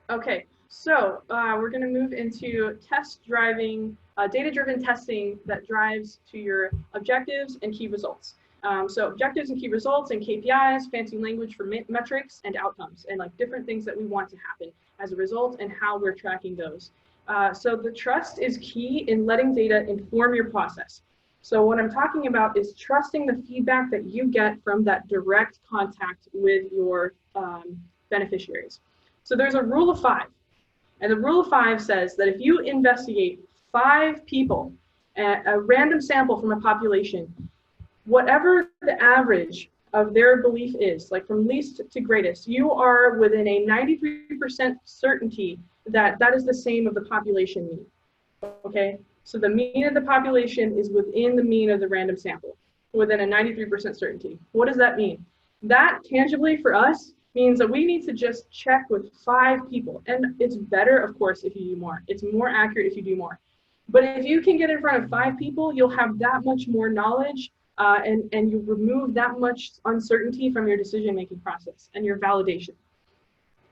Okay, so we're going to move into data-driven testing that drives to your objectives and key results. So objectives and key results and KPIs, fancy language for metrics and outcomes, and like different things that we want to happen as a result and how we're tracking those. So the trust is key in letting data inform your process. So what I'm talking about is trusting the feedback that you get from that direct contact with your beneficiaries. So there's a rule of 5. And the rule of 5 says that if you investigate 5 people, a random sample from a population, whatever the average of their belief is, like from least to greatest, you are within a 93% certainty that that is the same of the population mean, okay? So the mean of the population is within the mean of the random sample, within a 93% certainty. What does that mean? That tangibly for us means that we need to just check with 5 people. And it's better, of course, if you do more. It's more accurate if you do more. But if you can get in front of 5 people, you'll have that much more knowledge and you remove that much uncertainty from your decision-making process and your validation.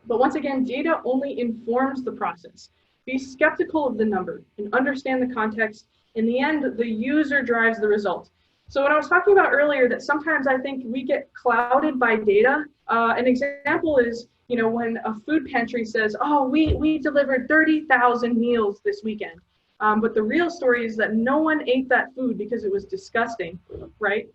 But once again, data only informs the process. Be skeptical of the number and understand the context. In the end, the user drives the result. So when I was talking about earlier that sometimes I think we get clouded by data, an example is, you know, when a food pantry says, oh, we delivered 30,000 meals this weekend. But the real story is that no one ate that food because it was disgusting, right?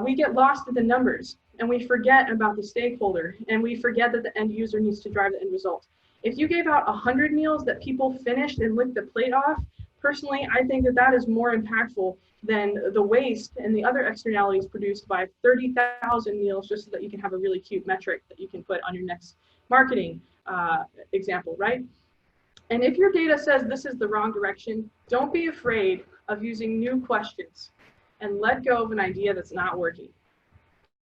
We get lost in the numbers and we forget about the stakeholder and we forget that the end user needs to drive the end result. If you gave out 100 meals that people finished and licked the plate off, personally, I think that that is more impactful than the waste and the other externalities produced by 30,000 meals just so that you can have a really cute metric that you can put on your next marketing example, right? And if your data says this is the wrong direction, don't be afraid of using new questions and let go of an idea that's not working.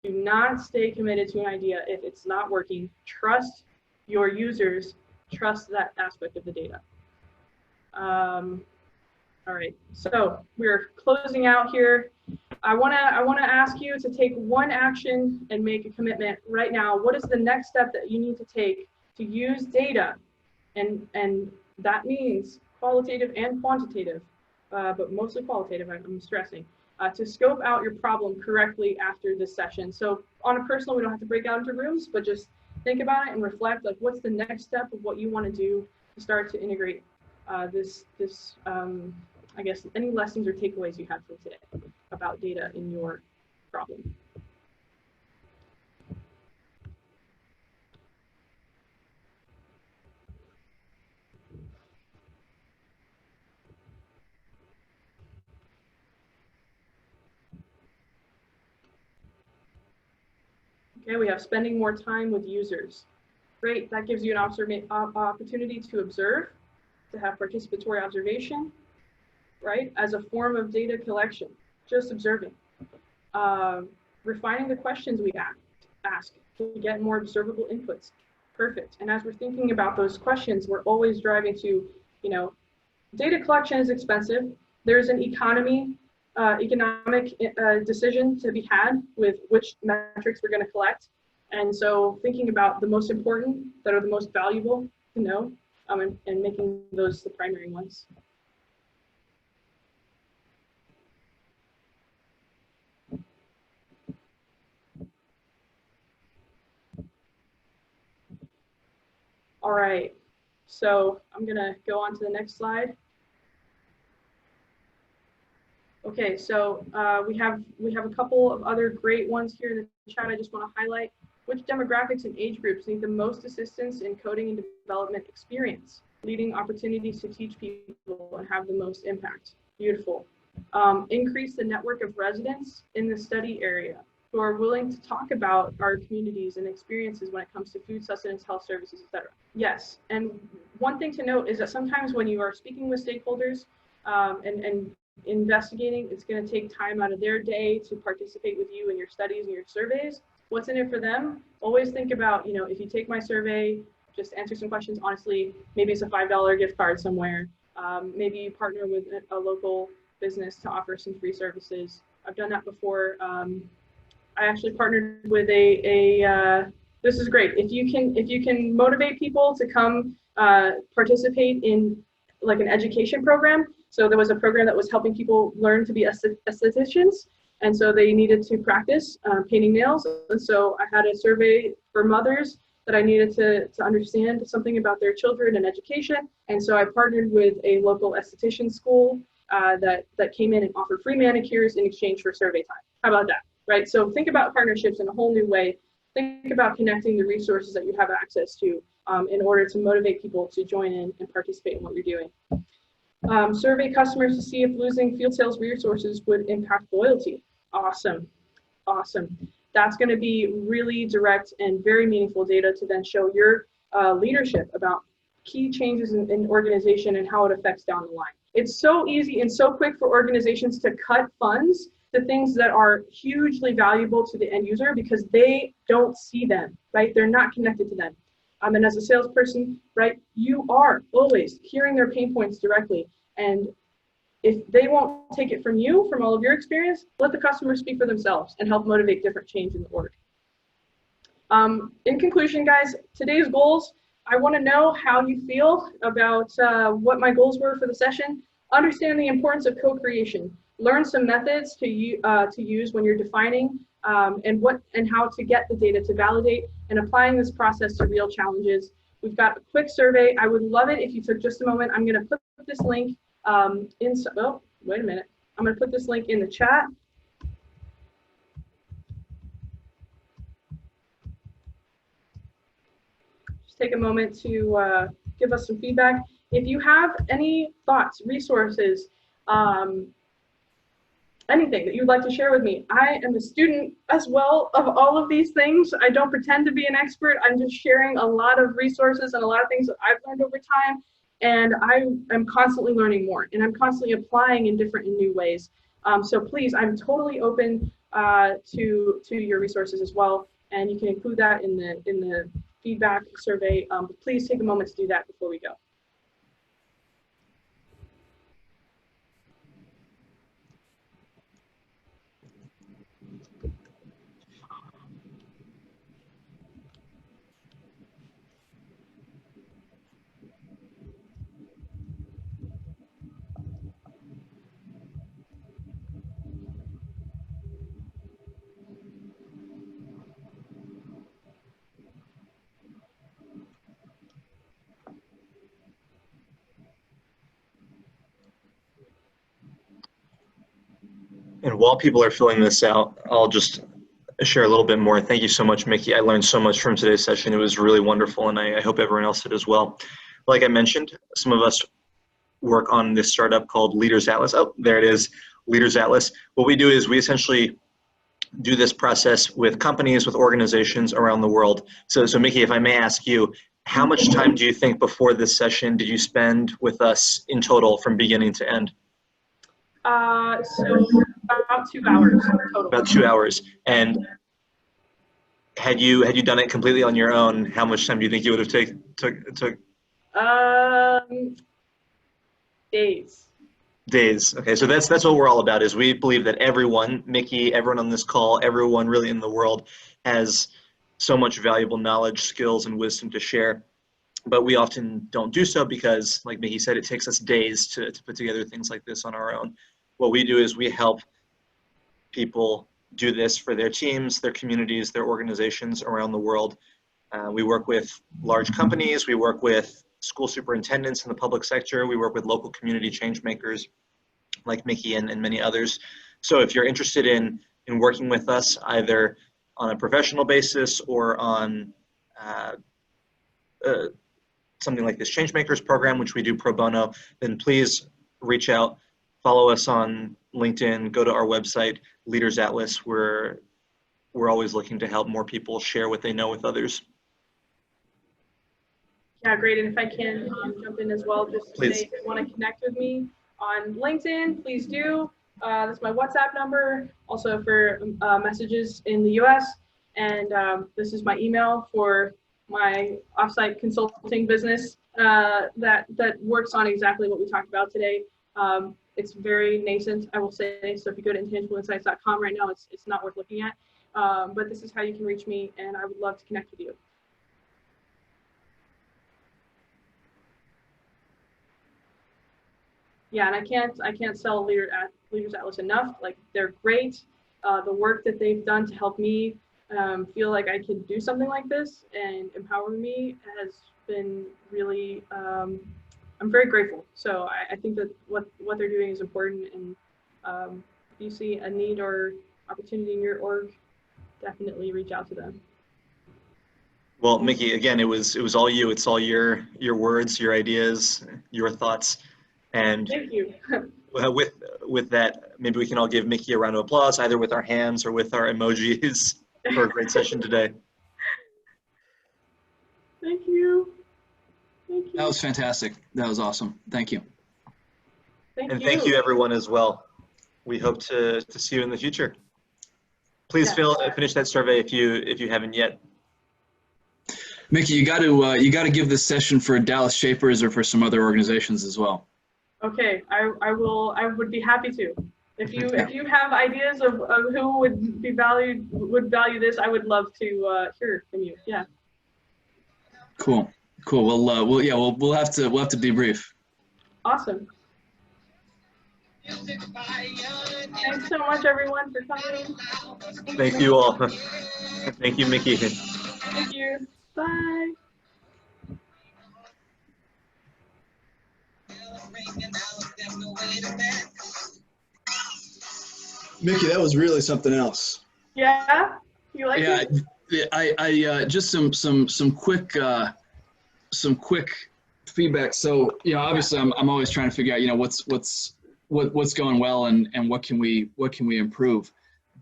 Do not stay committed to an idea if it's not working. Trust your users, trust that aspect of the data. All right, so we're closing out here. I wanna ask you to take one action and make a commitment right now. What is the next step that you need to take to use data? And that means qualitative and quantitative, but mostly qualitative, I'm stressing, to scope out your problem correctly after this session. So on a personal, we don't have to break out into rooms, but just think about it and reflect, like what's the next step of what you want to do to start to integrate I guess, any lessons or takeaways you had from today about data in your problem. Okay, we have spending more time with users. Great, that gives you an opportunity to observe, to have participatory observation, right, as a form of data collection, just observing. Refining the questions we ask to get more observable inputs. Perfect. And as we're thinking about those questions, we're always driving to, you know, data collection is expensive. There's an economic decision to be had with which metrics we're going to collect. And so thinking about the most important, that are the most valuable to know, and making those the primary ones. All right, so I'm gonna go on to the next slide. Okay, so we have a couple of other great ones here in the chat. I just want to highlight which demographics and age groups need the most assistance in coding and development experience, leading opportunities to teach people and have the most impact. Beautiful. Increase the network of residents in the study area who are willing to talk about our communities and experiences when it comes to food, sustenance, health services, etc. Yes, and one thing to note is that sometimes when you are speaking with stakeholders and investigating, it's going to take time out of their day to participate with you in your studies and your surveys. What's in it for them? Always think about, you know, if you take my survey, just answer some questions honestly. Maybe it's a $5 gift card somewhere. Maybe you partner with a local business to offer some free services. I've done that before. I actually partnered with this is great. If you can motivate people to come participate in like an education program. So there was a program that was helping people learn to be estheticians. And so they needed to practice painting nails. And so I had a survey for mothers that I needed to understand something about their children and education. And so I partnered with a local esthetician school that came in and offered free manicures in exchange for survey time. How about that, right? So think about partnerships in a whole new way. Think about connecting the resources that you have access to in order to motivate people to join in and participate in what you're doing. Survey customers to see if losing field sales resources would impact loyalty. Awesome, awesome. That's going to be really direct and very meaningful data to then show your leadership about key changes in organization and how it affects down the line. It's so easy and so quick for organizations to cut funds to things that are hugely valuable to the end user because they don't see them, right? They're not connected to them. And as a salesperson, right, you are always hearing their pain points directly. And if they won't take it from you, from all of your experience, let the customer speak for themselves and help motivate different change in the org. In conclusion, guys, today's goals, I want to know how you feel about what my goals were for the session. Understand the importance of co-creation. Learn some methods to use when you're defining and how to get the data to validate and applying this process to real challenges. We've got a quick survey. I would love it if you took just a moment. I'm going to put this link oh, wait a minute. I'm going to put this link in the chat. Just take a moment to give us some feedback. If you have any thoughts, resources, anything that you'd like to share with me. I am a student as well of all of these things. I don't pretend to be an expert. I'm just sharing a lot of resources and a lot of things that I've learned over time. And I am constantly learning more and I'm constantly applying in different and new ways. So please, I'm totally open to your resources as well. And you can include that in the feedback survey. But please take a moment to do that before we go. And while people are filling this out, I'll just share a little bit more. Thank you so much, Mickey. I learned so much from today's session. It was really wonderful, and I hope everyone else did as well. Like I mentioned, some of us work on this startup called Leaders Atlas. Oh, there it is, Leaders Atlas. What we do is we essentially do this process with companies, with organizations around the world. So Mickey, if I may ask you, how much time do you think before this session did you spend with us in total from beginning to end? So about 2 hours total. About 2 hours. And had you done it completely on your own, how much time do you think you would have took? Days. Days. Okay, so that's what we're all about. Is we believe that everyone, Mickey, everyone on this call, everyone really in the world has so much valuable knowledge, skills, and wisdom to share. But we often don't do so because, like Mickey said, it takes us days to put together things like this on our own. What we do is we help people do this for their teams, their communities, their organizations around the world. We work with large companies. We work with school superintendents in the public sector. We work with local community change makers like Mickey and many others. So if you're interested in working with us, either on a professional basis or on something like this Changemakers program, which we do pro bono, then please reach out, follow us on LinkedIn, go to our website, Leaders Atlas. We're always looking to help more people share what they know with others. Yeah, great. And if I can jump in as well, just to Please. say, if you want to connect with me on LinkedIn, please do. That's my WhatsApp number, also for messages in the US. And this is my email for my offsite consulting business that works on exactly what we talked about today. It's very nascent, I will say. So if you go to intangibleiinsights.com right now, it's not worth looking at. But this is how you can reach me, and I would love to connect with you. Yeah, and I can't sell Leaders Atlas enough. Like, they're great. The work that they've done to help me feel like I can do something like this and empower me has been really, I'm very grateful. So I think that what they're doing is important, and if you see a need or opportunity in your org, definitely reach out to them. Well, Mickey, again, it was all you. It's all your words, your ideas, your thoughts. And Thank you. with that, maybe we can all give Mickey a round of applause, either with our hands or with our emojis, for a great session today. Thank you. Thank you. That was fantastic. That was awesome. Thank you. And thank you, everyone, as well. We hope to see you in the future. Please finish that survey if you haven't yet. Mickey, you got to give this session for Dallas Shapers or for some other organizations as well. Okay, I would be happy to. If you have ideas of who would value this, I would love to hear from you. Yeah. Cool. We'll have to debrief. Awesome. Thanks so much, everyone, for coming. Thank you all. Thank you, Mickey. Thank you. Bye. Mickey, that was really something else. Yeah, you like it? Yeah, I just some quick feedback. So obviously I'm always trying to figure out what's going well and what can we improve.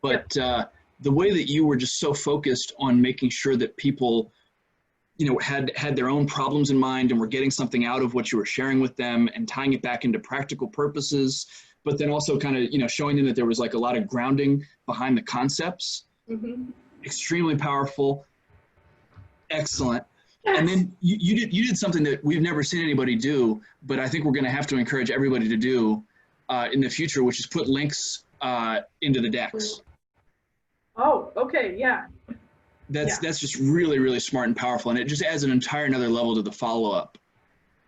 But the way that you were just so focused on making sure that people had their own problems in mind and were getting something out of what you were sharing with them and tying it back into practical purposes, but then also kind of showing them that there was like a lot of grounding behind the concepts. Mm-hmm. Extremely powerful. Excellent. Yes. And then you did something that we've never seen anybody do, but I think we're going to have to encourage everybody to do in the future, which is put links into the decks. Oh, okay, yeah. That's just really, really smart and powerful, and it just adds an entire another level to the follow-up.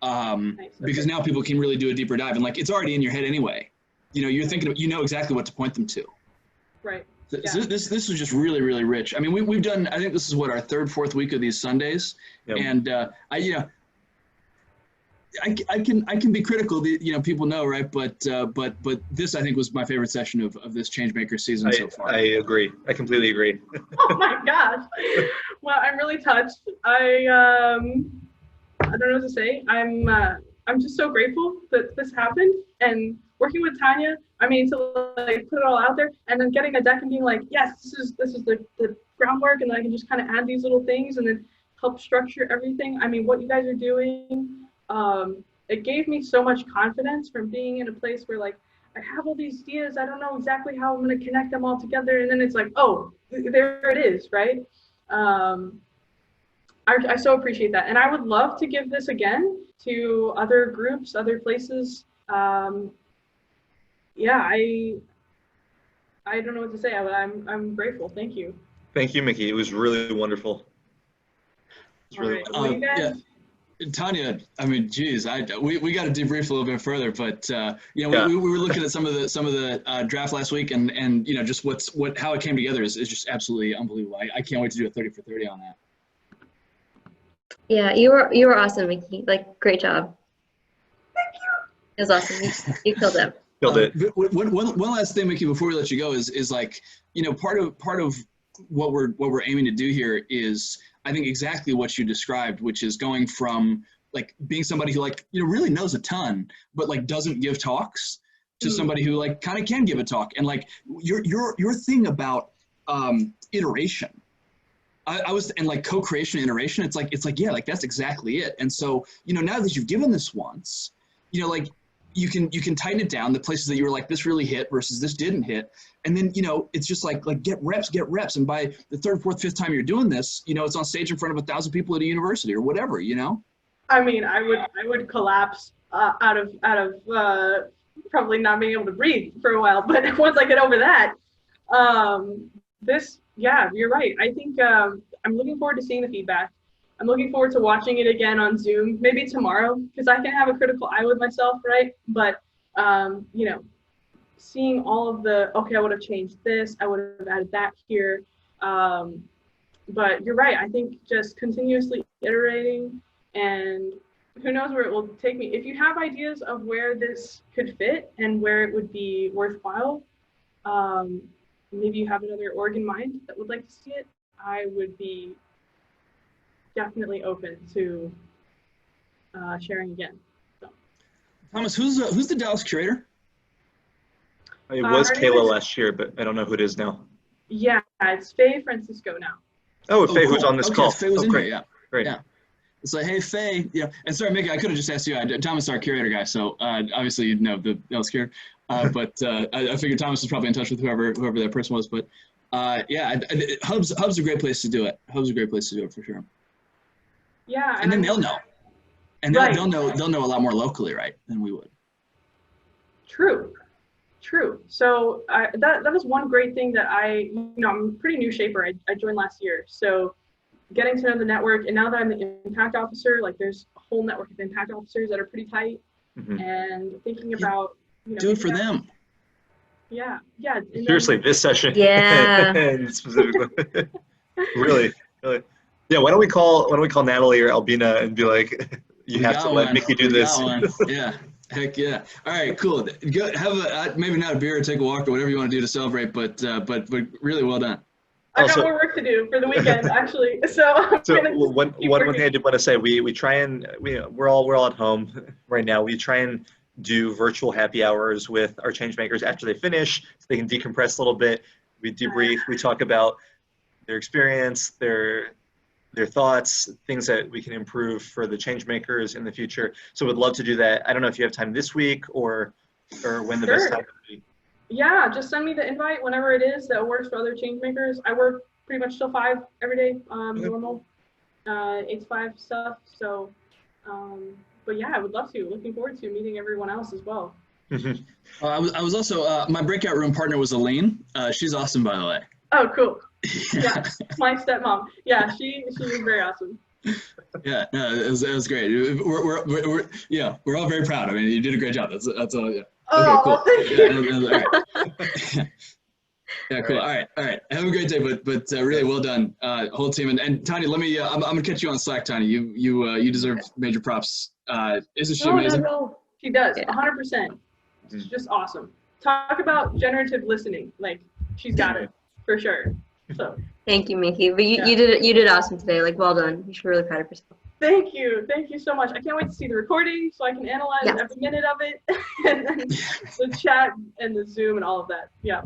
Nice. Because now people can really do a deeper dive, and like it's already in your head anyway. You're thinking, exactly what to point them to. Right. So this was just really, really rich. I mean, we've done, I think this is what, our third, fourth week of these Sundays. Yep. And I can be critical, people know, right? But this, I think, was my favorite session of this Changemaker season so far. I agree. I completely agree. Oh my gosh. Well, I'm really touched. I don't know what to say. I'm just so grateful that this happened, and working with Tanya I mean, to like put it all out there, and then getting a deck and being like, yes, this is the groundwork, and then I can just kind of add these little things and then help structure everything. I mean, what you guys are doing, it gave me so much confidence from being in a place where like I have all these ideas, I don't know exactly how I'm going to connect them all together, and then it's like, oh, there it is, right? I so appreciate that, and I would love to give this again to other groups, other places. Yeah, I don't know what to say, but I'm grateful. Thank you. Thank you, Mickey. It was really wonderful. It was really All right. Well, you guys, Yeah, Tanya, I mean, geez, we got to debrief a little bit further, but you know, Yeah. we were looking at some of the draft last week, and you know, just how it came together is just absolutely unbelievable. I can't wait to do a 30 for 30 on that. Yeah, you were awesome, Mickey. Like, great job. Thank you. It was awesome. You killed it. Killed it. But one last thing, Mickey, before we let you go is like, you know, part of what we're aiming to do here is, I think, exactly what you described, which is going from like being somebody who like, you know, really knows a ton, but like doesn't give talks, to somebody who like kind of can give a talk. And like your thing about iteration, I was, and like co-creation, iteration, it's like, yeah, like that's exactly it. And so, you know, now that you've given this once, you know, like you can tighten it down, the places that you were like, this really hit versus this didn't hit. And then, you know, it's just like get reps. And by the third, fourth, fifth time you're doing this, you know, it's on stage in front of 1,000 people at a university or whatever, you know? I mean, I would collapse out of probably not being able to breathe for a while, but once I get over that, yeah, you're right. I think I'm looking forward to seeing the feedback. I'm looking forward to watching it again on Zoom, maybe tomorrow, because I can have a critical eye with myself, right? But, you know, seeing all of okay, I would have changed this, I would have added that here. But you're right. I think just continuously iterating, and who knows where it will take me. If you have ideas of where this could fit and where it would be worthwhile, maybe you have another org in mind that would like to see it, I would be definitely open to sharing again. So. Thomas, who's the Dallas curator? It was her name Kayla is- last year, but I don't know who it is now. Yeah, it's Faye Francisco now. Oh, Faye, cool. who's on this Okay, call. Faye was in great. here, yeah. Great. Yeah. It's like, hey, Faye, yeah. And sorry, Mickey, I could have just asked you. Thomas is our curator guy, so obviously you'd know the Dallas curator. But I figured Thomas was probably in touch with whoever that person was. But yeah, Hub's a great place to do it. Hub's a great place to do it for sure. Yeah. And then they'll know. And Right. they'll know a lot more locally, right, than we would. True. So that is one great thing that I'm a pretty new shaper. I joined last year. So getting to know the network, and now that I'm the impact officer, like there's a whole network of impact officers that are pretty tight, and thinking about, Do it for them. Yeah. And then- Seriously, this session. Yeah. Specifically. really. Yeah. Why don't we call Natalie or Albina and be like, you We have got to let one. Mickey do We this. got one. Yeah. Heck yeah. All right, cool. Go have maybe not a beer or take a walk or whatever you want to do to celebrate, but really well done. I got Also- more work to do for the weekend, actually. So, I'm So gonna just one keep thing working. I did want to say, we're all at home right now. We try and do virtual happy hours with our change makers after they finish, so they can decompress a little bit. We debrief. We talk about their experience, their thoughts, things that we can improve for the change makers in the future. So we'd love to do that. I don't know if you have time this week or when the best Sure. time would be. Yeah, just send me the invite whenever it is that works for other change makers. I work pretty much till 5 every day, normal 8 to 5 stuff. So, but yeah, I would love to. Looking forward to meeting everyone else as well. I was also my breakout room partner was Elaine. She's awesome, by the way. Oh, cool. Yeah, my stepmom. Yeah, she was very awesome. Yeah, no, it was great. We're all very proud. I mean, you did a great job. That's all. Yeah. Oh, cool. thank you. Yeah, all right. Yeah, cool. All right. Have a great day, but really well done, whole team. And Tanya, let me. I'm gonna catch you on Slack, Tanya. You deserve major props. Isn't she amazing? No. She does, Yeah. 100%. It's just awesome. Talk about generative listening. Like, she's got it for sure. So. Thank you, Mickey. But Yeah. you did awesome today. Like, well done. You should be really proud of yourself. Thank you. Thank you so much. I can't wait to see the recording so I can analyze Yes. every minute of it and then the chat and the Zoom and all of that. Yeah.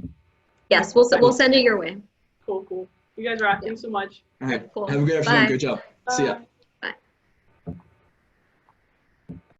Yes, we'll send it your way. Cool. You guys are awesome. Thanks so much. All right. Cool. Have a good afternoon. Bye. Great job. See ya. Bye.